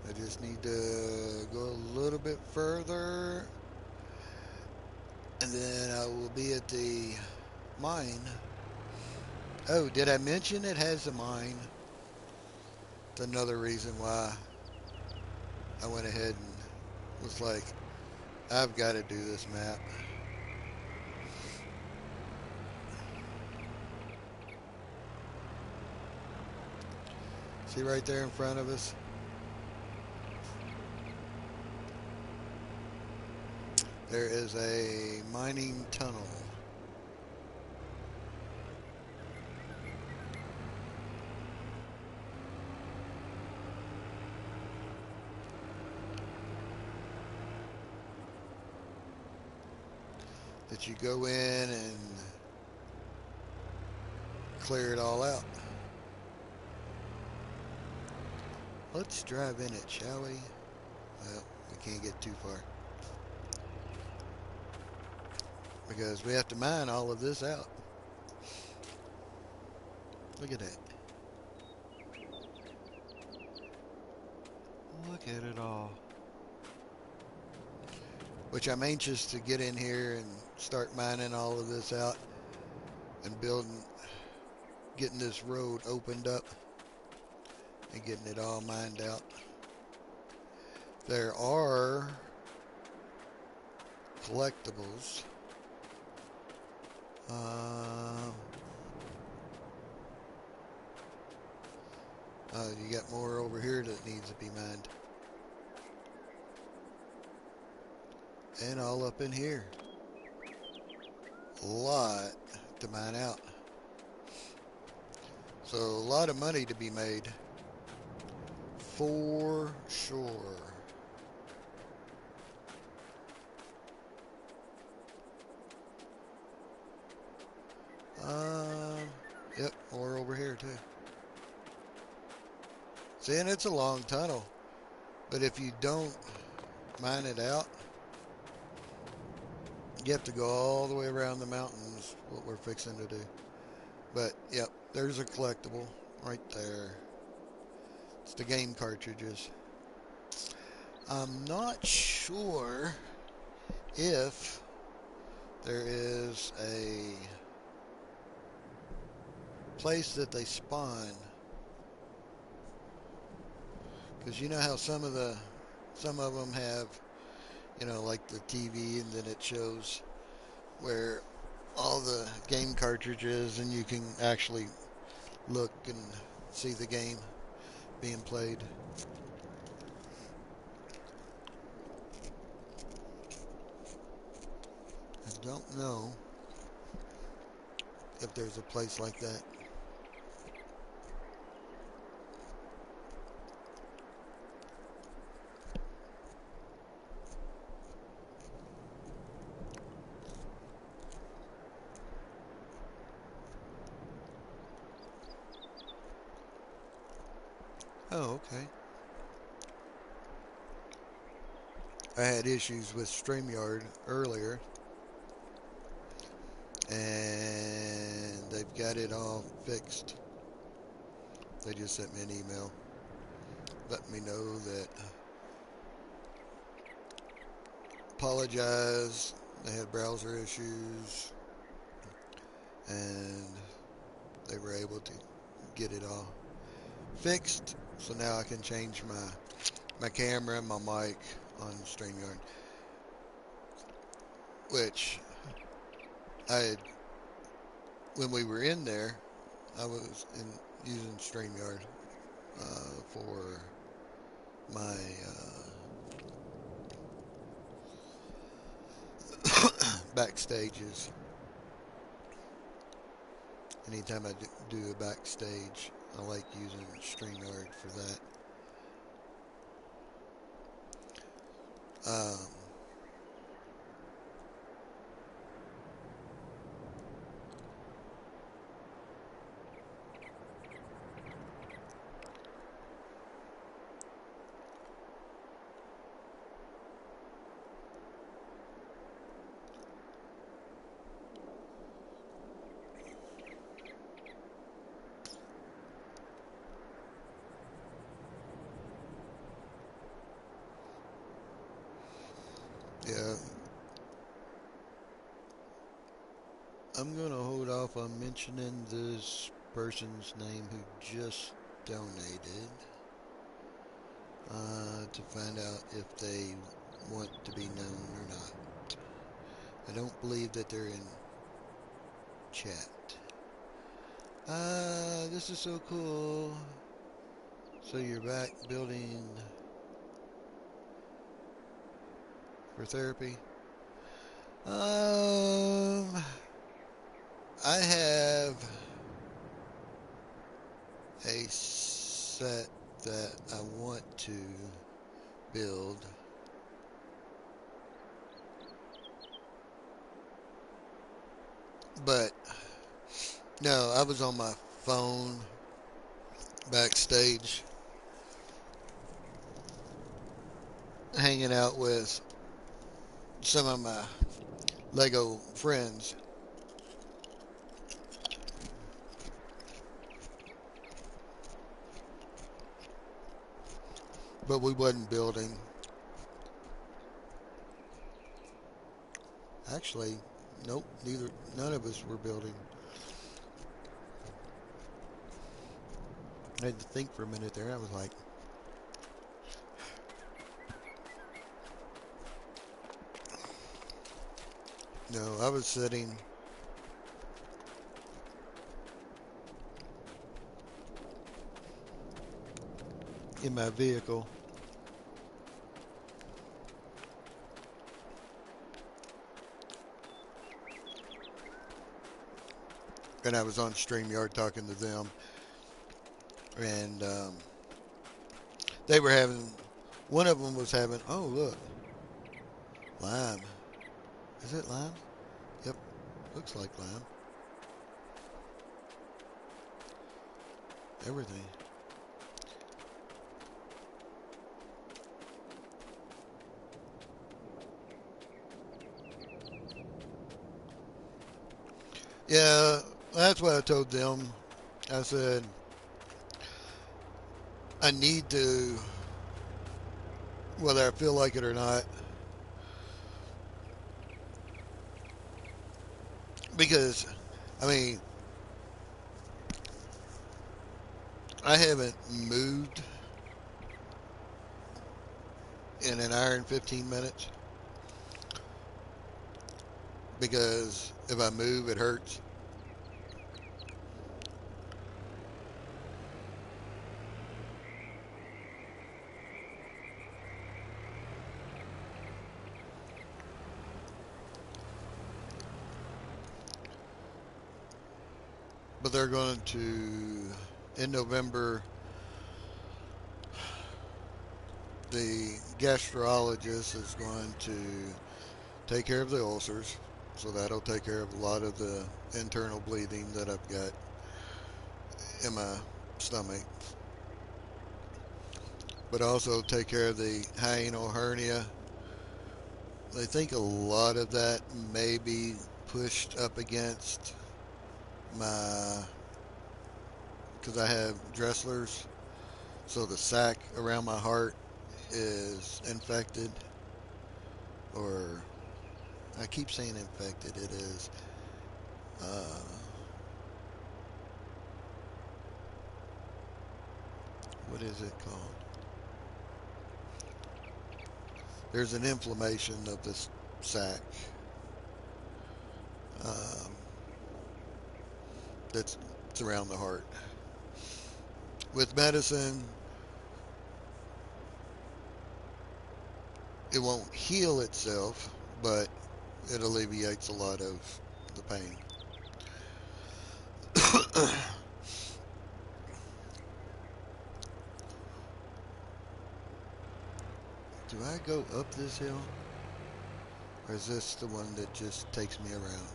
Speaker 1: I just need to go a little bit further, and then I will be at the mine. Oh, did I mention it has a mine? It's another reason why I went ahead and was like, I've got to do this map. See right there in front of us? There is a mining tunnel. That you go in and clear it all out. Let's drive in it, shall we? Well, we can't get too far. Because we have to mine all of this out. Look at that. Look at it all. Which I'm anxious to get in here and start mining all of this out and getting this road opened up and getting it all mined out. There are collectibles. You got more over here that needs to be mined. And all up in here. A lot to mine out. So a lot of money to be made. For sure. Yep, more over here too. See, and it's a long tunnel. But if you don't mine it out, you have to go all the way around the mountains, what we're fixing to do. But, yep, there's a collectible right there. It's the game cartridges. I'm not sure if there is a place that they spawn, because you know how some of them have, like the TV, and then it shows where all the game cartridges, and you can actually look and see the game being played. I don't know if there's a place like that. Oh, okay. I had issues with StreamYard earlier, and they've got it all fixed. They just sent me an email letting me know that apologize. They had browser issues, and they were able to get it all fixed. So now I can change my camera and my mic on StreamYard, which I had, when we were in there, I was using StreamYard for my backstages. Anytime I do a backstage, I like using StreamYard for that. Um, yeah, I'm gonna hold off on mentioning this person's name who just donated to find out if they want to be known or not. I don't believe that they're in chat. This is so cool. So you're back building for therapy? Um, I have a set that I want to build, but no, I was on my phone backstage hanging out with some of my Lego friends, but we wasn't building. Actually, nope, none of us were building. I had to think for a minute there. I was like, no, I was sitting in my vehicle, and I was on StreamYard talking to them, and they were having, one of them was having, oh, look, lime. Is it lime? Yep, looks like lime. Everything. Yeah, that's what I told them. I said, I need to, whether I feel like it or not, because, I mean, I haven't moved in an hour and 15 minutes because if I move, it hurts. But they're going to, in November, the gastrologist is going to take care of the ulcers. So that'll take care of a lot of the internal bleeding that I've got in my stomach. But also take care of the hiatal hernia. They think a lot of that may be pushed up against my, because I have Dresslers, so the sac around my heart is infected, or I keep saying infected. It is, uh, what is it called? There's an inflammation of this sac um, that's it's around the heart. With medicine, it won't heal itself, but it alleviates a lot of the pain. Do I go up this hill? Or is this the one that just takes me around?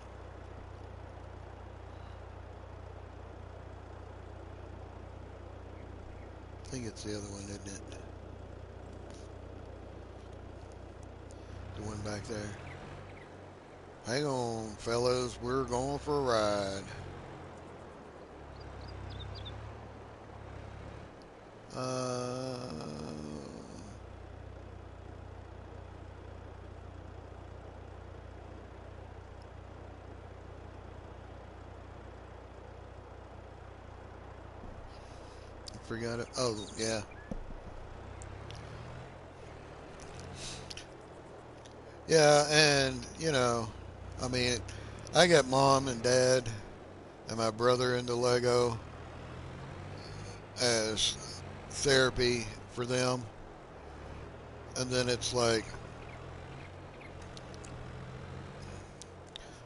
Speaker 1: I think it's the other one, isn't it? The one back there. Hang on, fellas. We're going for a ride. Uh, I forgot it. Oh, yeah. Yeah, and, I mean, I got mom and dad and my brother into Lego as therapy for them. And then it's like,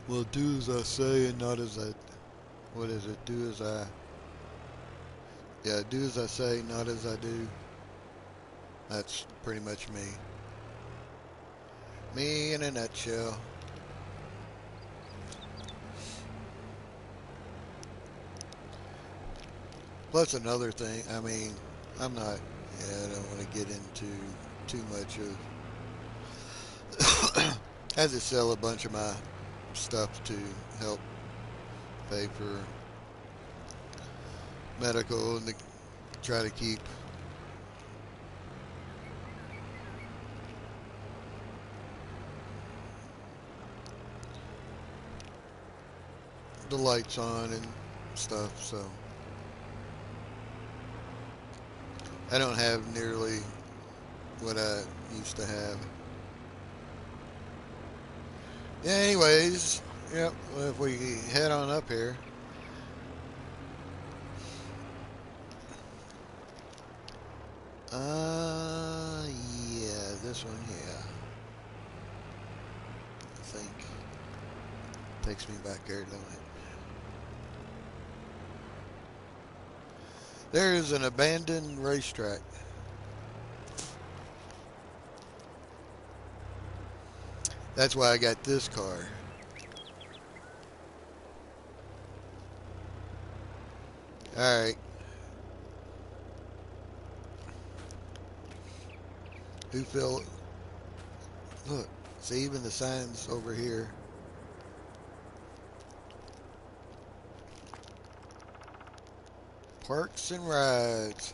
Speaker 1: well, do as I say and not as I. What is it? Do as I. Yeah, do as I say, not as I do. That's pretty much me. Me in a nutshell. Plus another thing, I mean, I'm not. Yeah, I don't want to get into too much of. I had to sell a bunch of my stuff to help pay for medical and to try to keep the lights on and stuff. So I don't have nearly what I used to have. Yeah, anyways, yep, well, if we head on up here, yeah, this one here, I think, takes me back there, don't it? There is an abandoned racetrack. That's why I got this car. Alright, who fell, look, see even the signs over here. Parks and rides.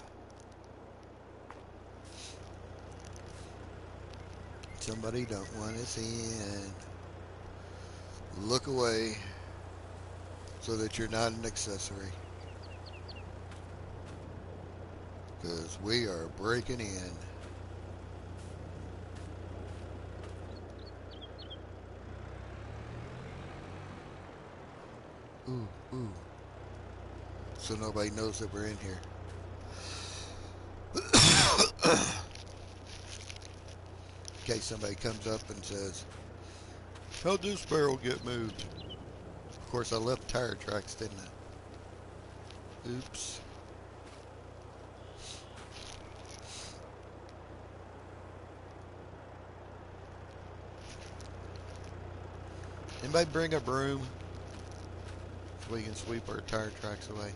Speaker 1: Somebody don't want us in. Look away so that you're not an accessory. because we are breaking in. Ooh, ooh. So nobody knows that we're in here. In case somebody comes up and says, how'd this barrel get moved? Of course, I left tire tracks, didn't I? Oops. Anybody bring a broom so we can sweep our tire tracks away?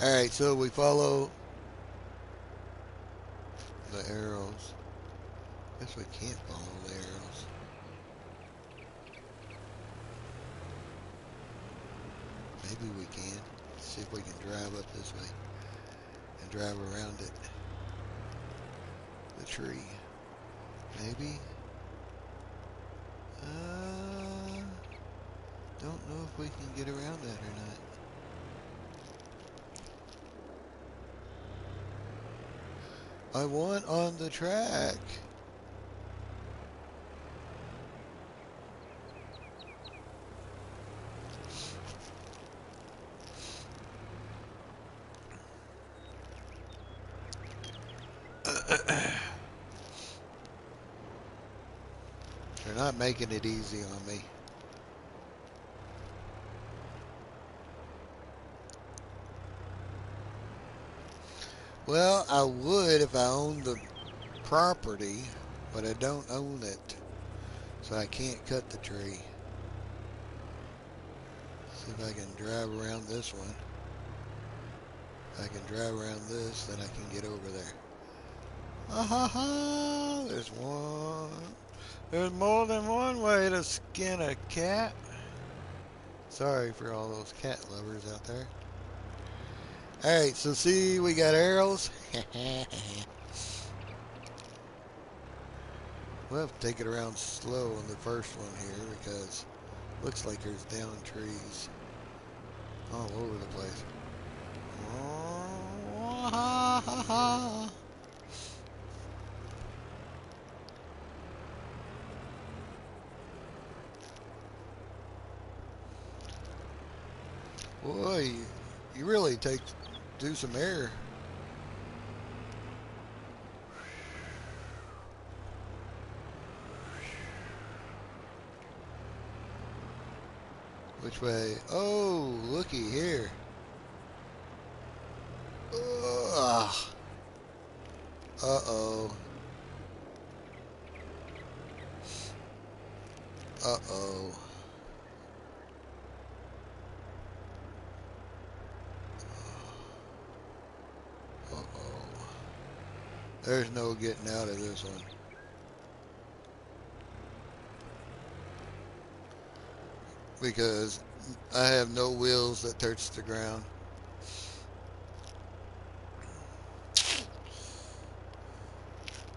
Speaker 1: Alright, so we follow the arrows. Guess we can't follow the arrows. Maybe we can. Let's see if we can drive up this way and drive around it. The tree. Maybe. Don't know if we can get around that or not. I want on the track. They're not making it easy on me. Well, I would if I owned the property, but I don't own it, so I can't cut the tree. See if I can drive around this one. If I can drive around this, then I can get over there. Ah ha ha! There's one. There's more than one way to skin a cat. Sorry for all those cat lovers out there. Alright, so see, we got arrows. We'll have to take it around slow on the first one here because it looks like there's down trees all over the place. Oh, ha, ha, ha. Boy, you really do some air. Which way? Oh, looky here. Ugh. Uh-oh. Uh-oh. Uh-oh. There's no getting out of this one. Because I have no wheels that touch the ground.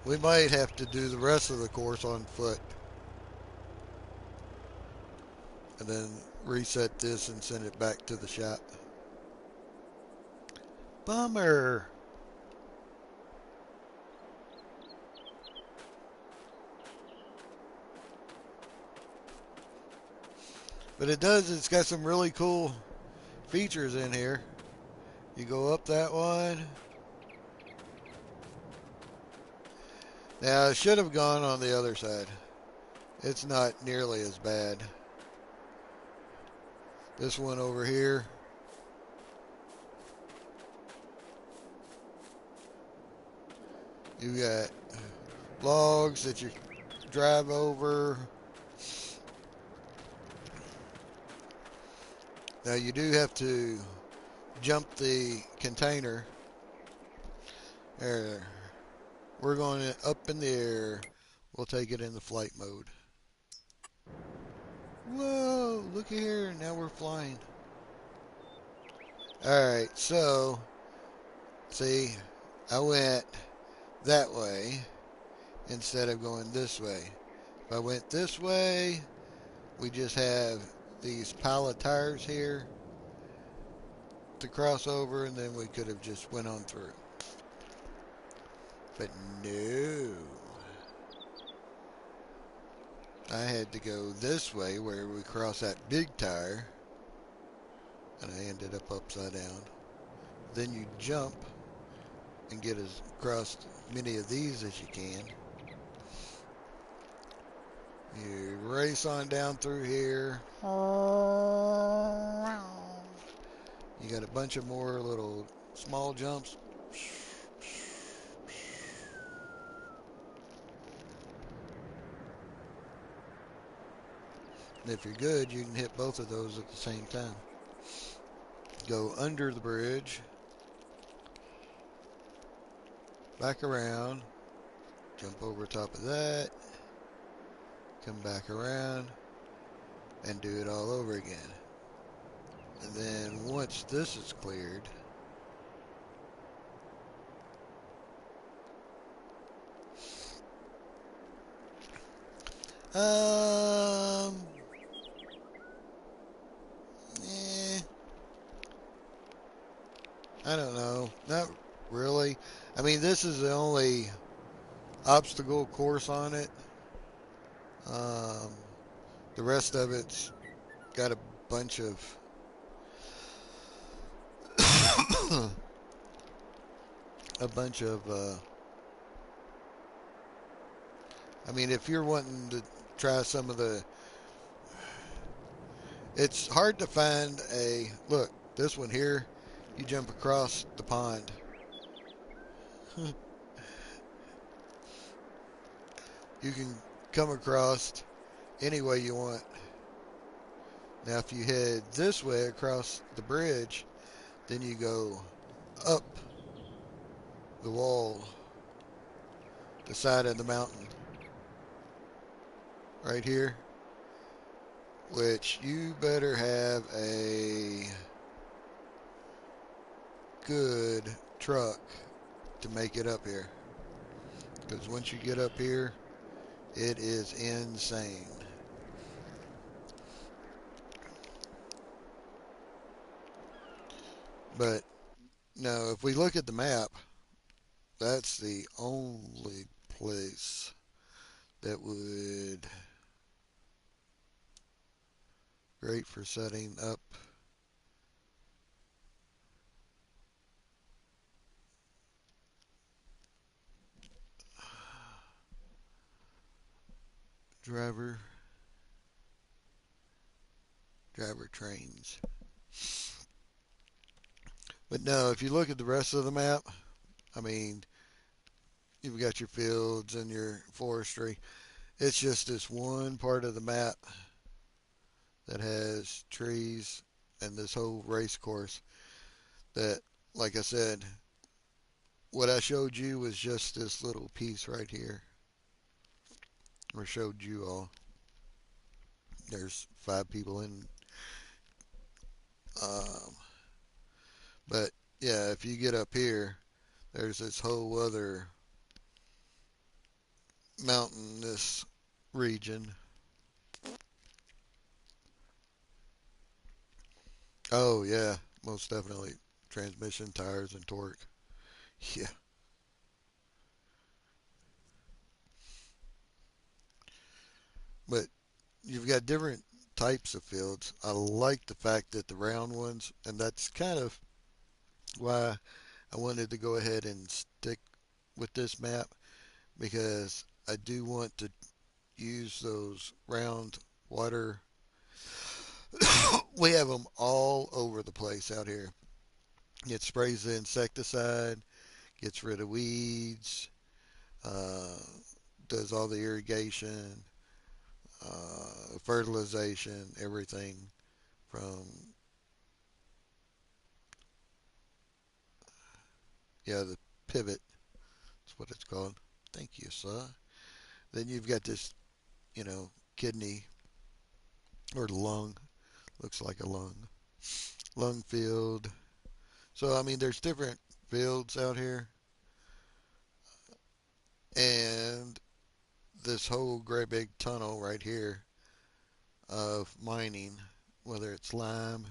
Speaker 1: We might have to do the rest of the course on foot. And then reset this and send it back to the shop. Bummer. But it's got some really cool features in here. You go up that one. Now, I should have gone on the other side. It's not nearly as bad. This one over here. You got logs that you drive over. Now you do have to jump the container. There. We're going up in the air. We'll take it in the flight mode. Whoa, look here. Now we're flying. Alright, so, see, I went that way instead of going this way. If I went this way, we just have these pile of tires here. the crossover and then we could have just went on through. But no. I had to go this way where we cross that big tire, and I ended up upside down. Then you jump and get as across many of these as you can. You race on down through here. You got a bunch of more little small jumps. And if you're good, you can hit both of those at the same time. Go under the bridge, back around, jump over top of that, come back around, and do it all over again. And then once this is cleared, um, eh, I don't know. Not really. I mean, this is the only obstacle course on it. Um, the rest of it's got a bunch of a bunch of. I mean, if you're wanting to try some of the, it's hard to find a look. This one here, you jump across the pond. You can come across any way you want. Now, if you head this way across the bridge, then you go up the wall, the side of the mountain, right here, which you better have a good truck to make it up here. Because once you get up here, it is insane. But no, if we look at the map, that's the only place that would great for setting up driver trains. But no, if you look at the rest of the map, I mean, you've got your fields and your forestry. It's just this one part of the map that has trees and this whole race course that, like I said, what I showed you was just this little piece right here, or showed you all. There's 5 people in. Um, but yeah, if you get up here, there's this whole other mountainous region. Oh yeah, most definitely. Transmission, tires, and torque. Yeah, but you've got different types of fields. I like the fact that the round ones, and that's kind of why I wanted to go ahead and stick with this map because I do want to use those round water. We have them all over the place out here. It sprays the insecticide, gets rid of weeds, uh, does all the irrigation, fertilization, everything from, yeah, the pivot. That's what it's called. Thank you, sir. Then you've got this, kidney or lung. Looks like a lung field. So, I mean, there's different fields out here. And this whole great big tunnel right here of mining, whether it's lime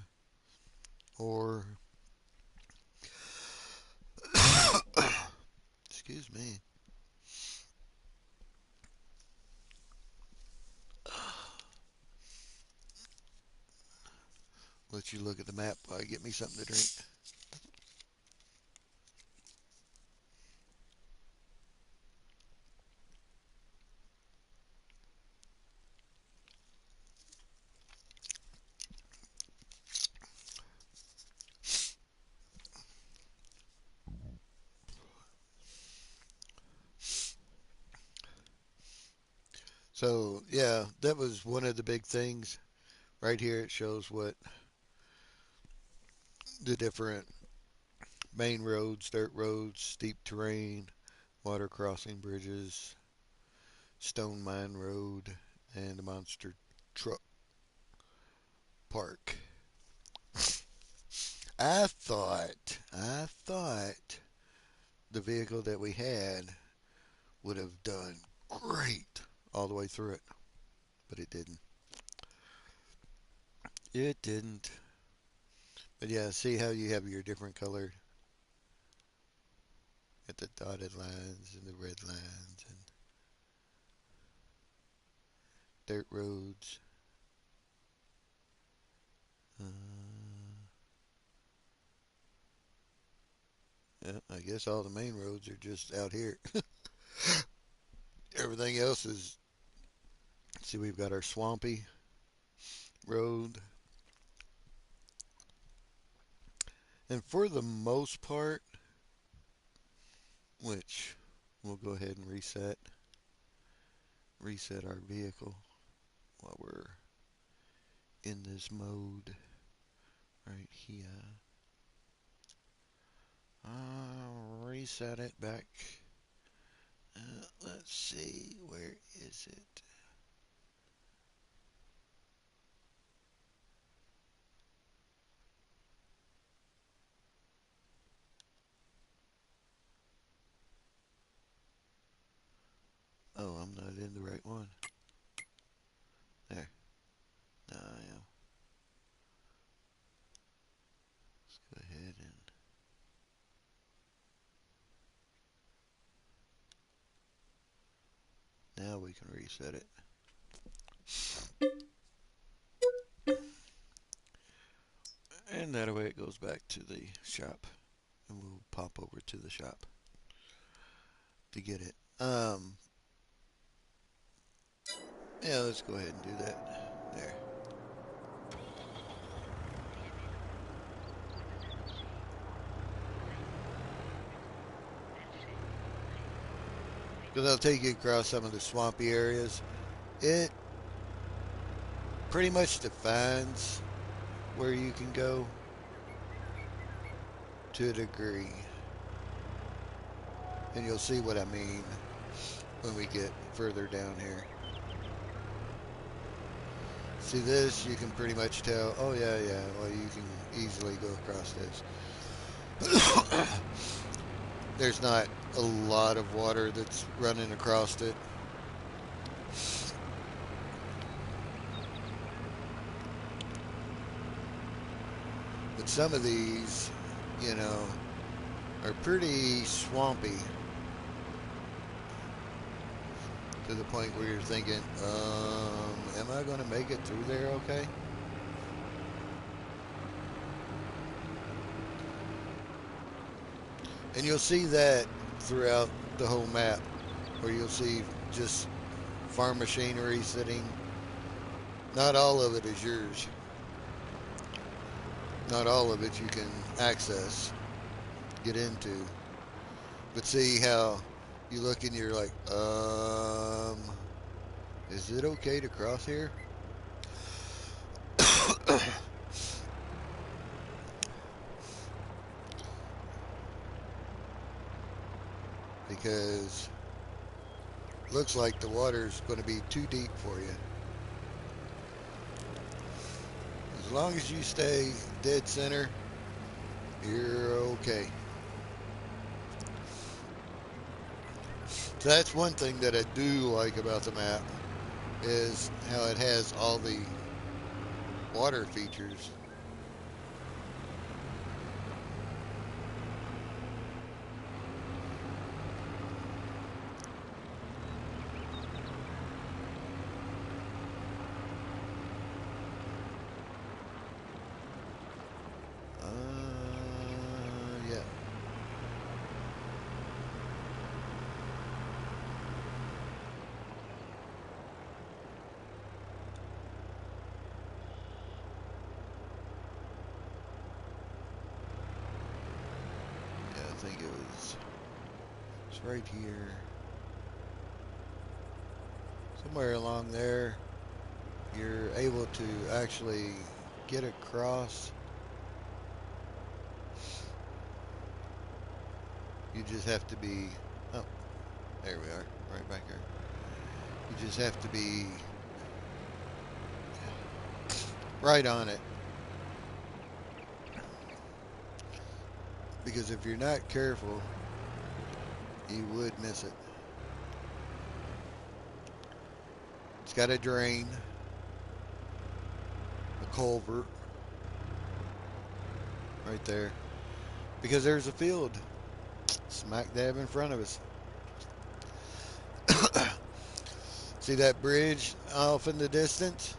Speaker 1: or Excuse me. Let you look at the map while I get me something to drink. So, yeah, that was one of the big things. Right here, it shows what the different main roads, dirt roads, steep terrain, water crossing bridges, stone mine road, and a monster truck park. I thought the vehicle that we had would have done great all the way through it, but it didn't. It didn't. But yeah, see how you have your different colored at the dotted lines and the red lines and dirt roads. Uh, yeah, I guess all the main roads are just out here. Everything else is. See, we've got our swampy road, and for the most part, which we'll go ahead and reset our vehicle while we're in this mode right here. Reset it back. Let's see, where is it? Oh, I'm not in the right one. There. Now I am. Let's go ahead and now we can reset it. And that way it goes back to the shop. And we'll pop over to the shop to get it. Yeah, let's go ahead and do that. There. Because I'll take you across some of the swampy areas. It pretty much defines where you can go to a degree. And you'll see what I mean when we get further down here. See this, you can pretty much tell, oh yeah, well you can easily go across this. There's not a lot of water that's running across it. But some of these, you know, are pretty swampy to the point where you're thinking, am I going to make it through there okay? And you'll see that throughout the whole map, where you'll see just farm machinery sitting. Not all of it is yours. Not all of it you can access, get into. But see how you look and you're like, is it okay to cross here? Because looks like the water's going to be too deep for you. As long as you stay dead center, you're okay. So that's one thing that I do like about the map, is how it has all the water features. think it's right here. Somewhere along there, you're able to actually get across. You just have to be, oh, there we are, right back here. You just have to be right on it. Because if you're not careful, you would miss it. It's got a drain, a culvert right there. Because there's a field smack dab in front of us. See that bridge off in the distance?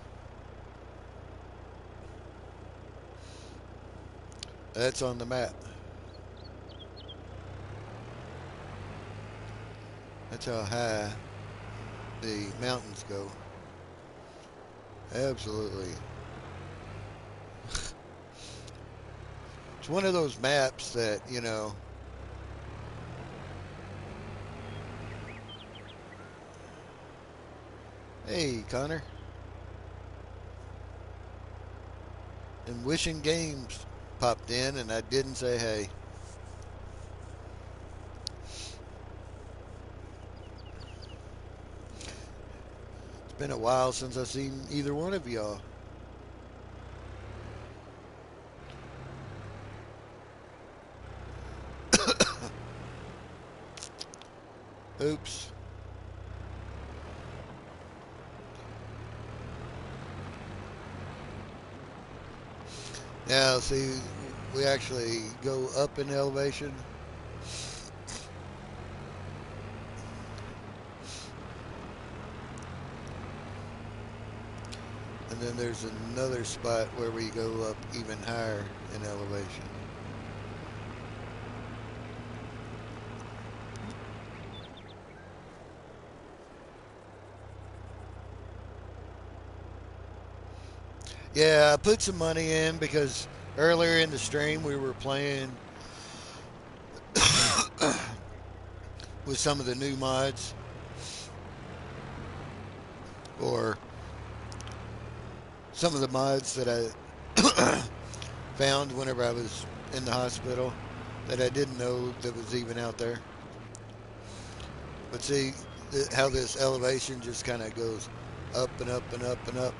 Speaker 1: That's on the map. That's how high the mountains go. Absolutely. It's one of those maps that, you know, hey, Connor. And Wishing Games popped in, and I didn't say hey. It's been a while since I've seen either one of y'all. Oops. Now, see, we actually go up in elevation. And then there's another spot where we go up even higher in elevation. Yeah, I put some money in because earlier in the stream we were playing with some of the new mods, or some of the mods that I found whenever I was in the hospital that I didn't know that was even out there. But see how this elevation just kind of goes up and up and up and up.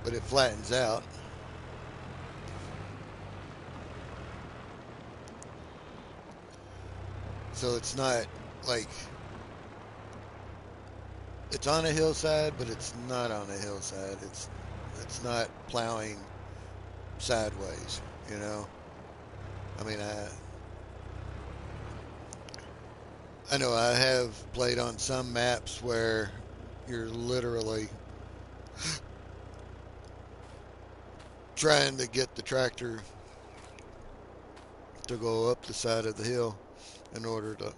Speaker 1: But it flattens out. So it's not like it's on a hillside, but it's not on a hillside. It's not plowing sideways, you know. I mean, I know I have played on some maps where you're literally trying to get the tractor to go up the side of the hill in order to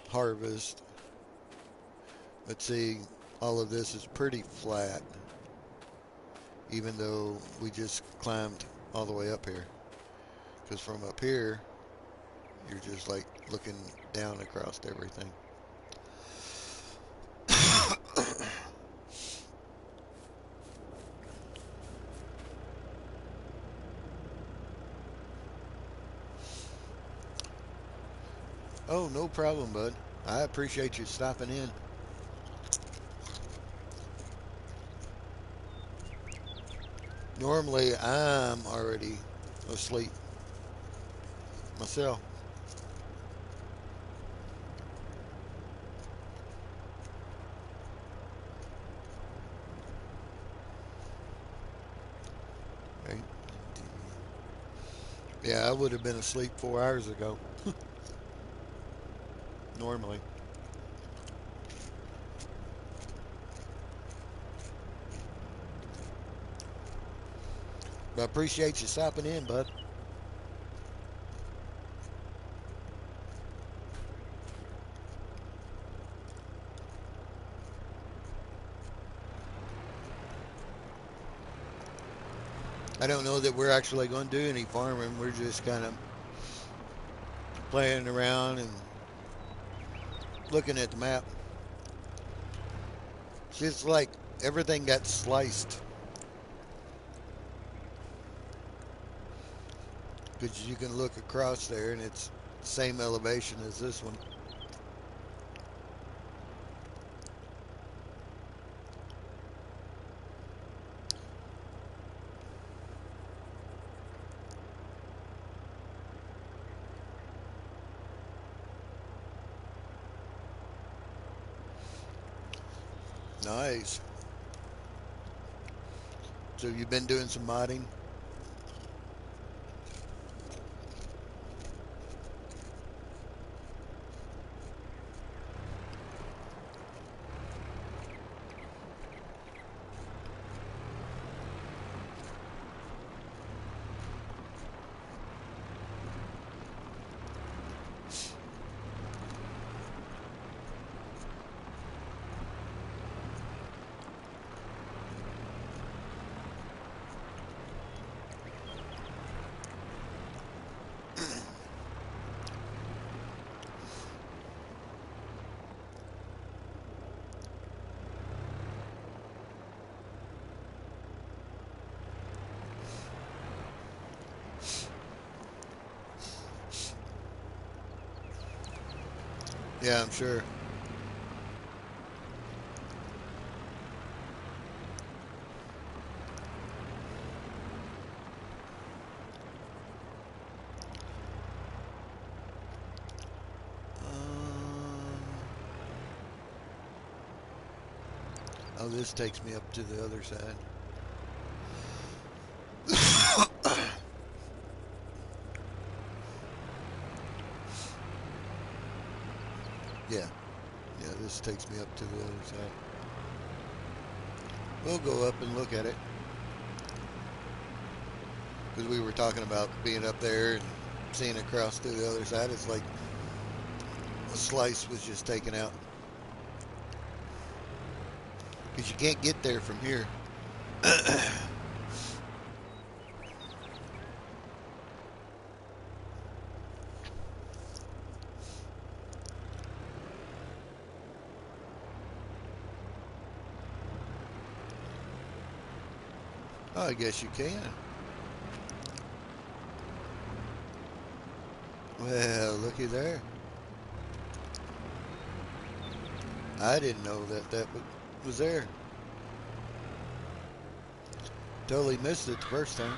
Speaker 1: harvest. But see, all of this is pretty flat, even though we just climbed all the way up here. Because from up here, you're just like looking down across everything. Oh, no problem, bud. I appreciate you stopping in. Normally, I'm already asleep myself. Right? Yeah, I would have been asleep 4 hours ago. Normally. But I appreciate you stopping in, bud. I don't know that we're actually going to do any farming. We're just kind of playing around and looking at the map. It's just like everything got sliced because you can look across there and it's the same elevation as this one. Nice. So you've been doing some modding? Yeah, I'm sure. Oh, this takes me up to the other side. Yeah, yeah, this takes me up to the other side. We'll go up and look at it because we were talking about being up there and seeing it cross to the other side. It's like a slice was just taken out because you can't get there from here. Oh, I guess you can. Well, looky there. I didn't know that was there. Totally missed it the first time.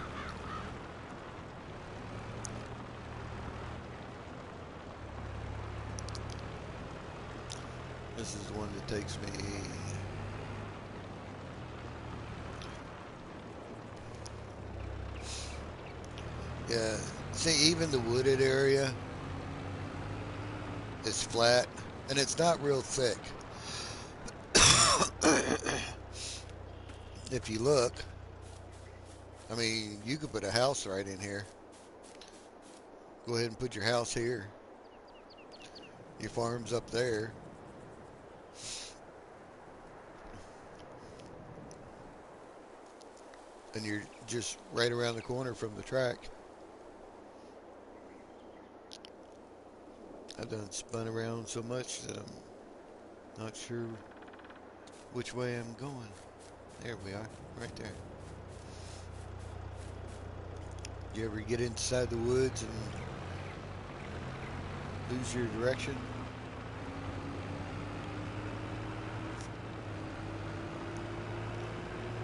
Speaker 1: This is the one that takes me. Yeah. See, even the wooded area is flat, and it's not real thick. If you look, I mean, you could put a house right in here. Go ahead and put your house here. Your farm's up there. And you're just right around the corner from the track. I've done spun around so much that I'm not sure which way I'm going. There we are, right there. You ever get inside the woods and lose your direction?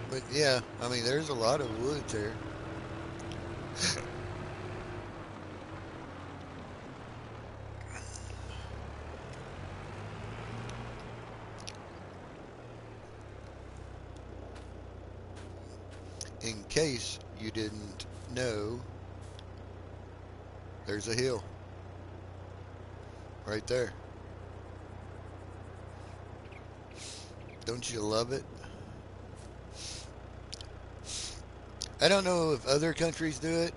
Speaker 1: But yeah, I mean, there's a lot of woods there. In case you didn't know, there's a hill right there. Don't you love it? I don't know if other countries do it,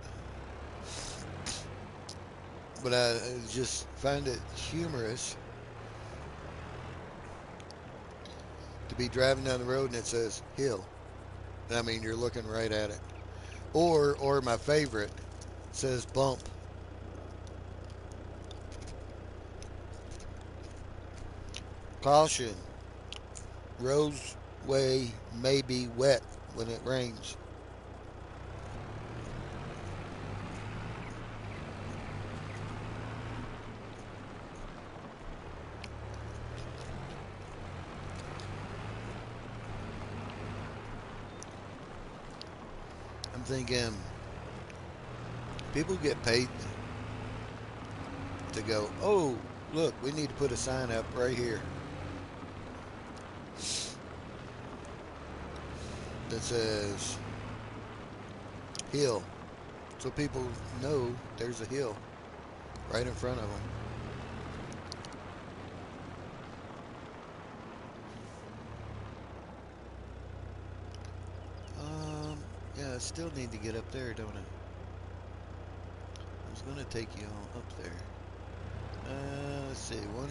Speaker 1: but I just find it humorous to be driving down the road and it says hill. And I mean, you're looking right at it. Or my favorite says bump. Caution. Roadway may be wet when it rains. I'm thinking people get paid to go, oh, look, we need to put a sign up right here that says hill. So people know there's a hill right in front of them. Yeah, I still need to get up there, don't I? I was going to take you on up there. Let's see, 1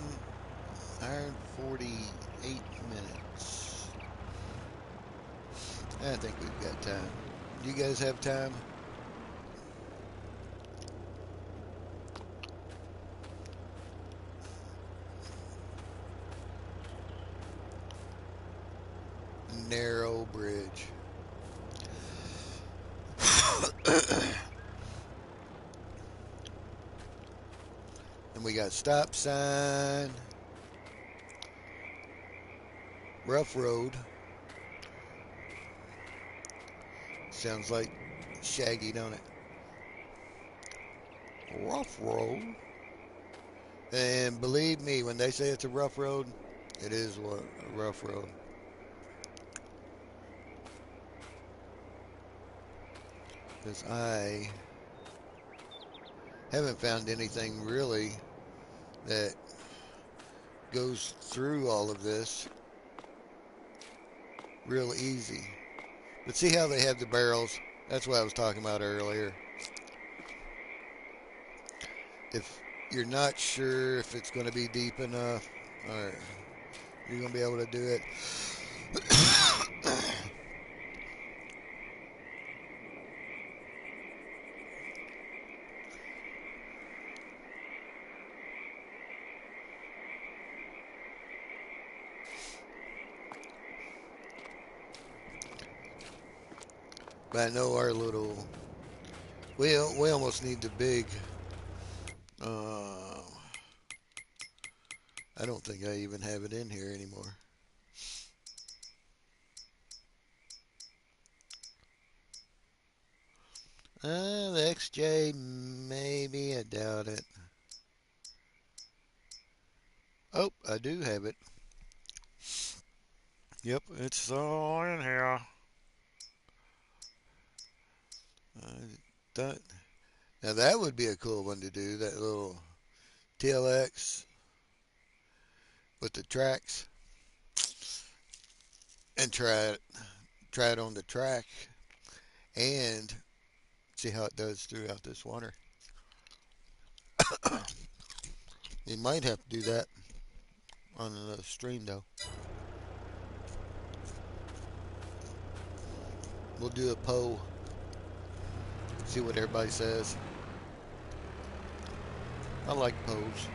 Speaker 1: hour and 48 minutes. I think we've got time. Do you guys have time? Narrow bridge. And we got stop sign, rough road. Sounds like Shaggy, don't it? Rough road. And believe me, when they say it's a rough road, it is a rough road. Because I haven't found anything really that goes through all of this real easy. But see how they have the barrels? That's what I was talking about earlier. If you're not sure if it's going to be deep enough or you're going to be able to do it, but I know our little, we almost need the big, uh, I don't think I even have it in here anymore. The XJ, maybe, I doubt it. Oh, I do have it. Yep, it's all in here. Uh, that, now that would be a cool one to do, that little TLX with the tracks and try it on the track and see how it does throughout this water. You might have to do that on another stream though. We'll do a poll, see what everybody says. I like polls.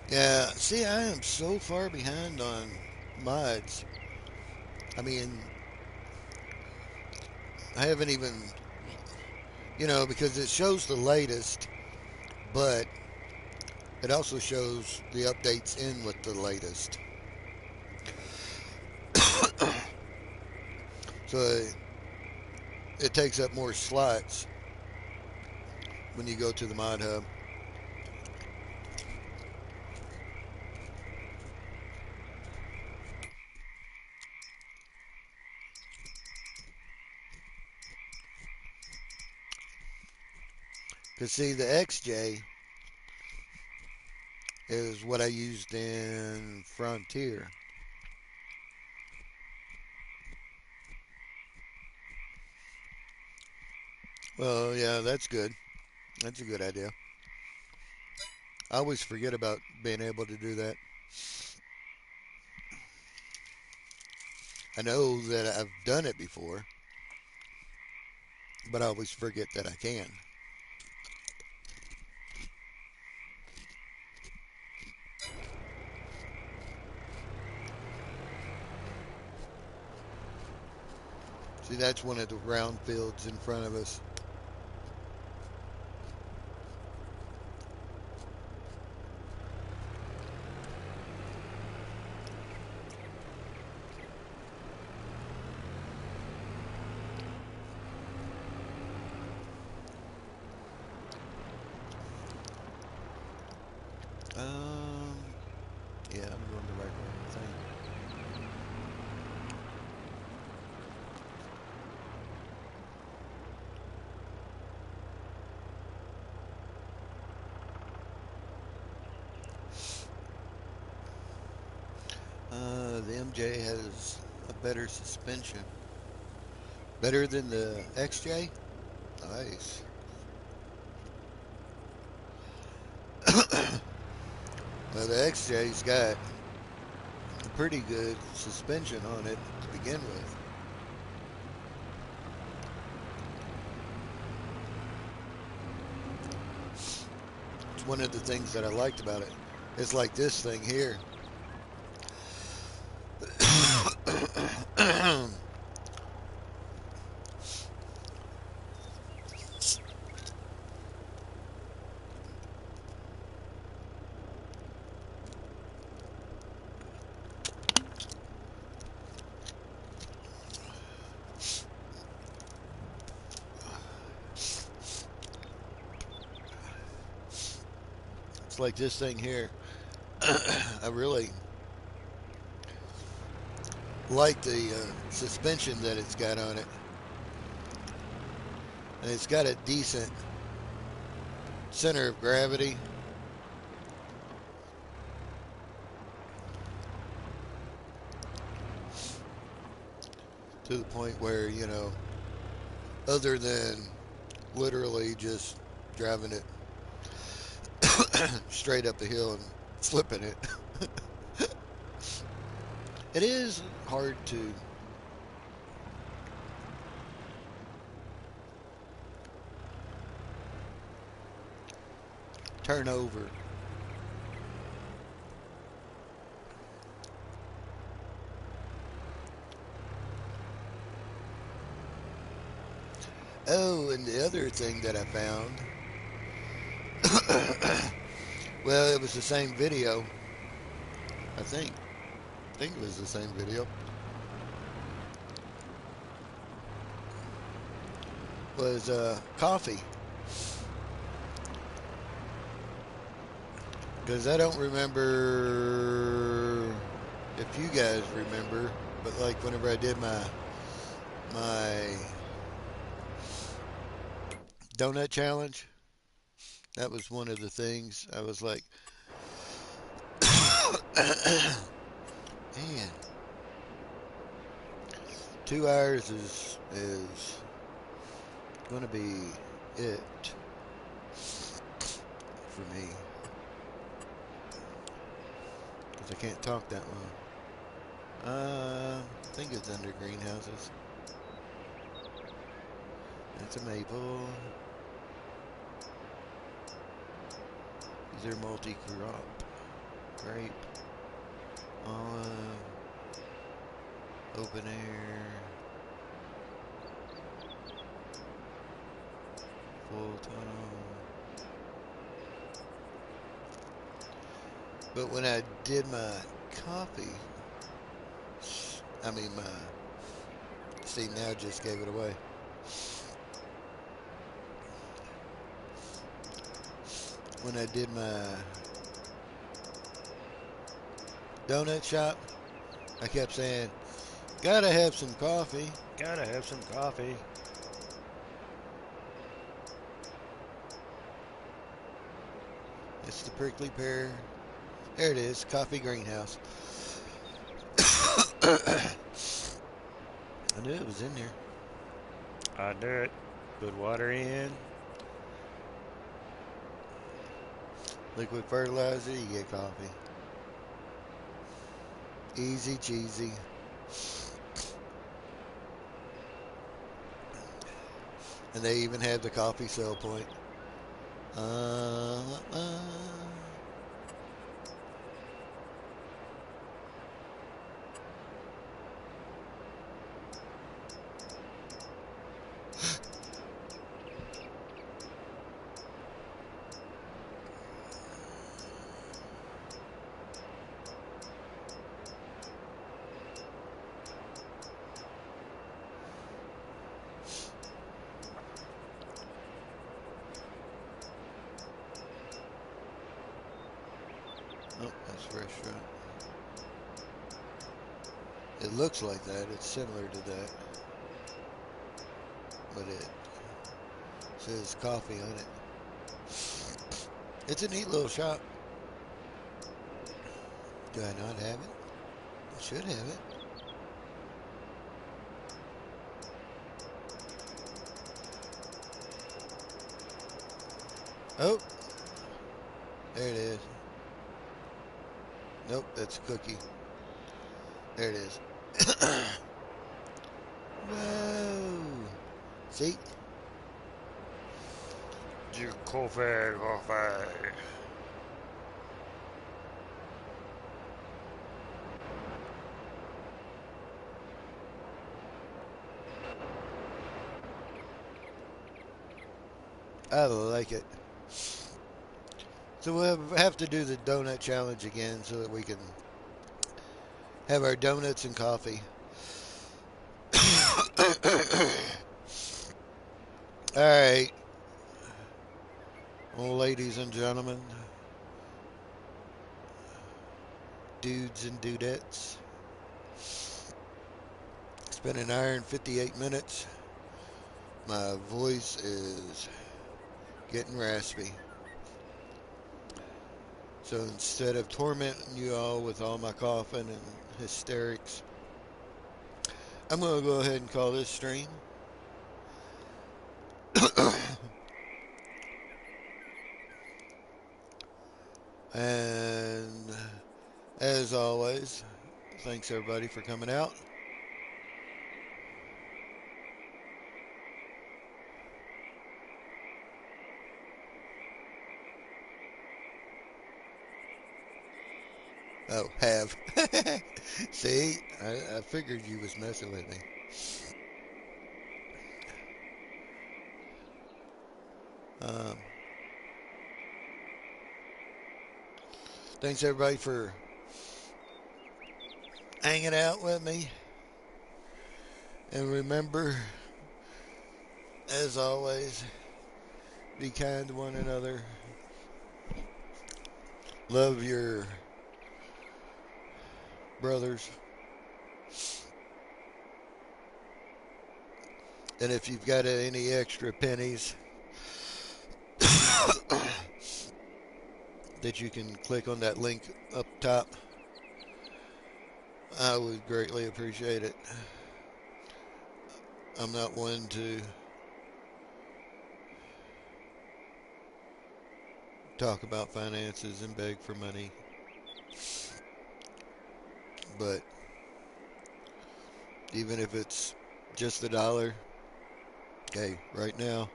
Speaker 1: Yeah, see, I am so far behind on mods. I mean, I haven't even, because it shows the latest, but it also shows the updates in with the latest. So it takes up more slots when you go to the mod hub. Because see, the XJ is what I used in Frontier. Well, yeah, that's good. That's a good idea. I always forget about being able to do that. I know that I've done it before, but I always forget that I can. See, that's one of the round fields in front of us. Um, yeah, I'm going the right way, I think. The MJ has a better suspension. Better than the XJ? Nice. Well, the XJ's got a pretty good suspension on it to begin with. It's one of the things that I liked about it. It's like this thing here. It's like this thing here. I really like the suspension that it's got on it. And it's got a decent center of gravity. To the point where, other than literally just driving it straight up the hill and flipping it, it is hard to turn over. Oh, and the other thing that I found, well, it was the same video, I think. I think it was the same video. Was coffee. Because I don't remember if you guys remember, but like whenever I did my donut challenge, that was one of the things I was like, man, 2 hours is going to be it for me because I can't talk that long. I think it's under greenhouses. It's a maple. These are multi-crop. Grape. Olive. Open air. Full tunnel. But when I did my coffee, see, now I just gave it away. When I did my donut shop, I kept saying, gotta have some coffee, gotta have some coffee. It's the prickly pear. There it is, coffee greenhouse. I knew it was in there. I knew it. Put water in. Liquid fertilizer, you get coffee. Easy cheesy. And they even have the coffee sell point. Uh, uh. Oh, that's a restaurant. It looks like that. It's similar to that. But it says coffee on it. It's a neat little shop. Do I not have it? I should have it. Oh, there it is. Nope, that's a cookie. There it is. Whoa. See? Coffee, coffee. I like it. So we'll have to do the donut challenge again so that we can have our donuts and coffee. All right, well, ladies and gentlemen, dudes and dudettes. It's been an hour and 58 minutes. My voice is getting raspy. So instead of tormenting you all with all my coughing and hysterics, I'm going to go ahead and call this stream. And as always, thanks everybody for coming out. Oh, have. See, I figured you was messing with me. Um, thanks everybody for hanging out with me. And remember, as always, be kind to one another. Love your brothers. And if you've got any extra pennies that you can click on that link up top, I would greatly appreciate it. I'm not one to talk about finances and beg for money, but even if it's just $1, okay, right now,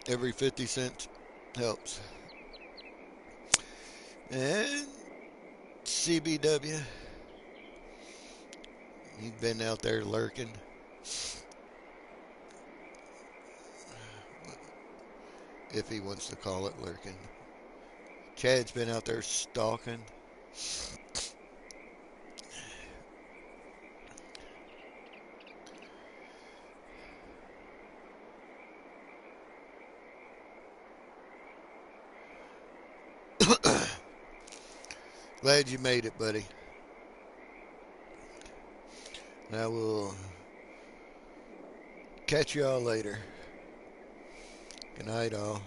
Speaker 1: every 50 cents helps. And CBW, you've been out there lurking. If he wants to call it lurking. Chad's been out there stalking. Glad you made it, buddy. And I will catch y'all later. Good night, all.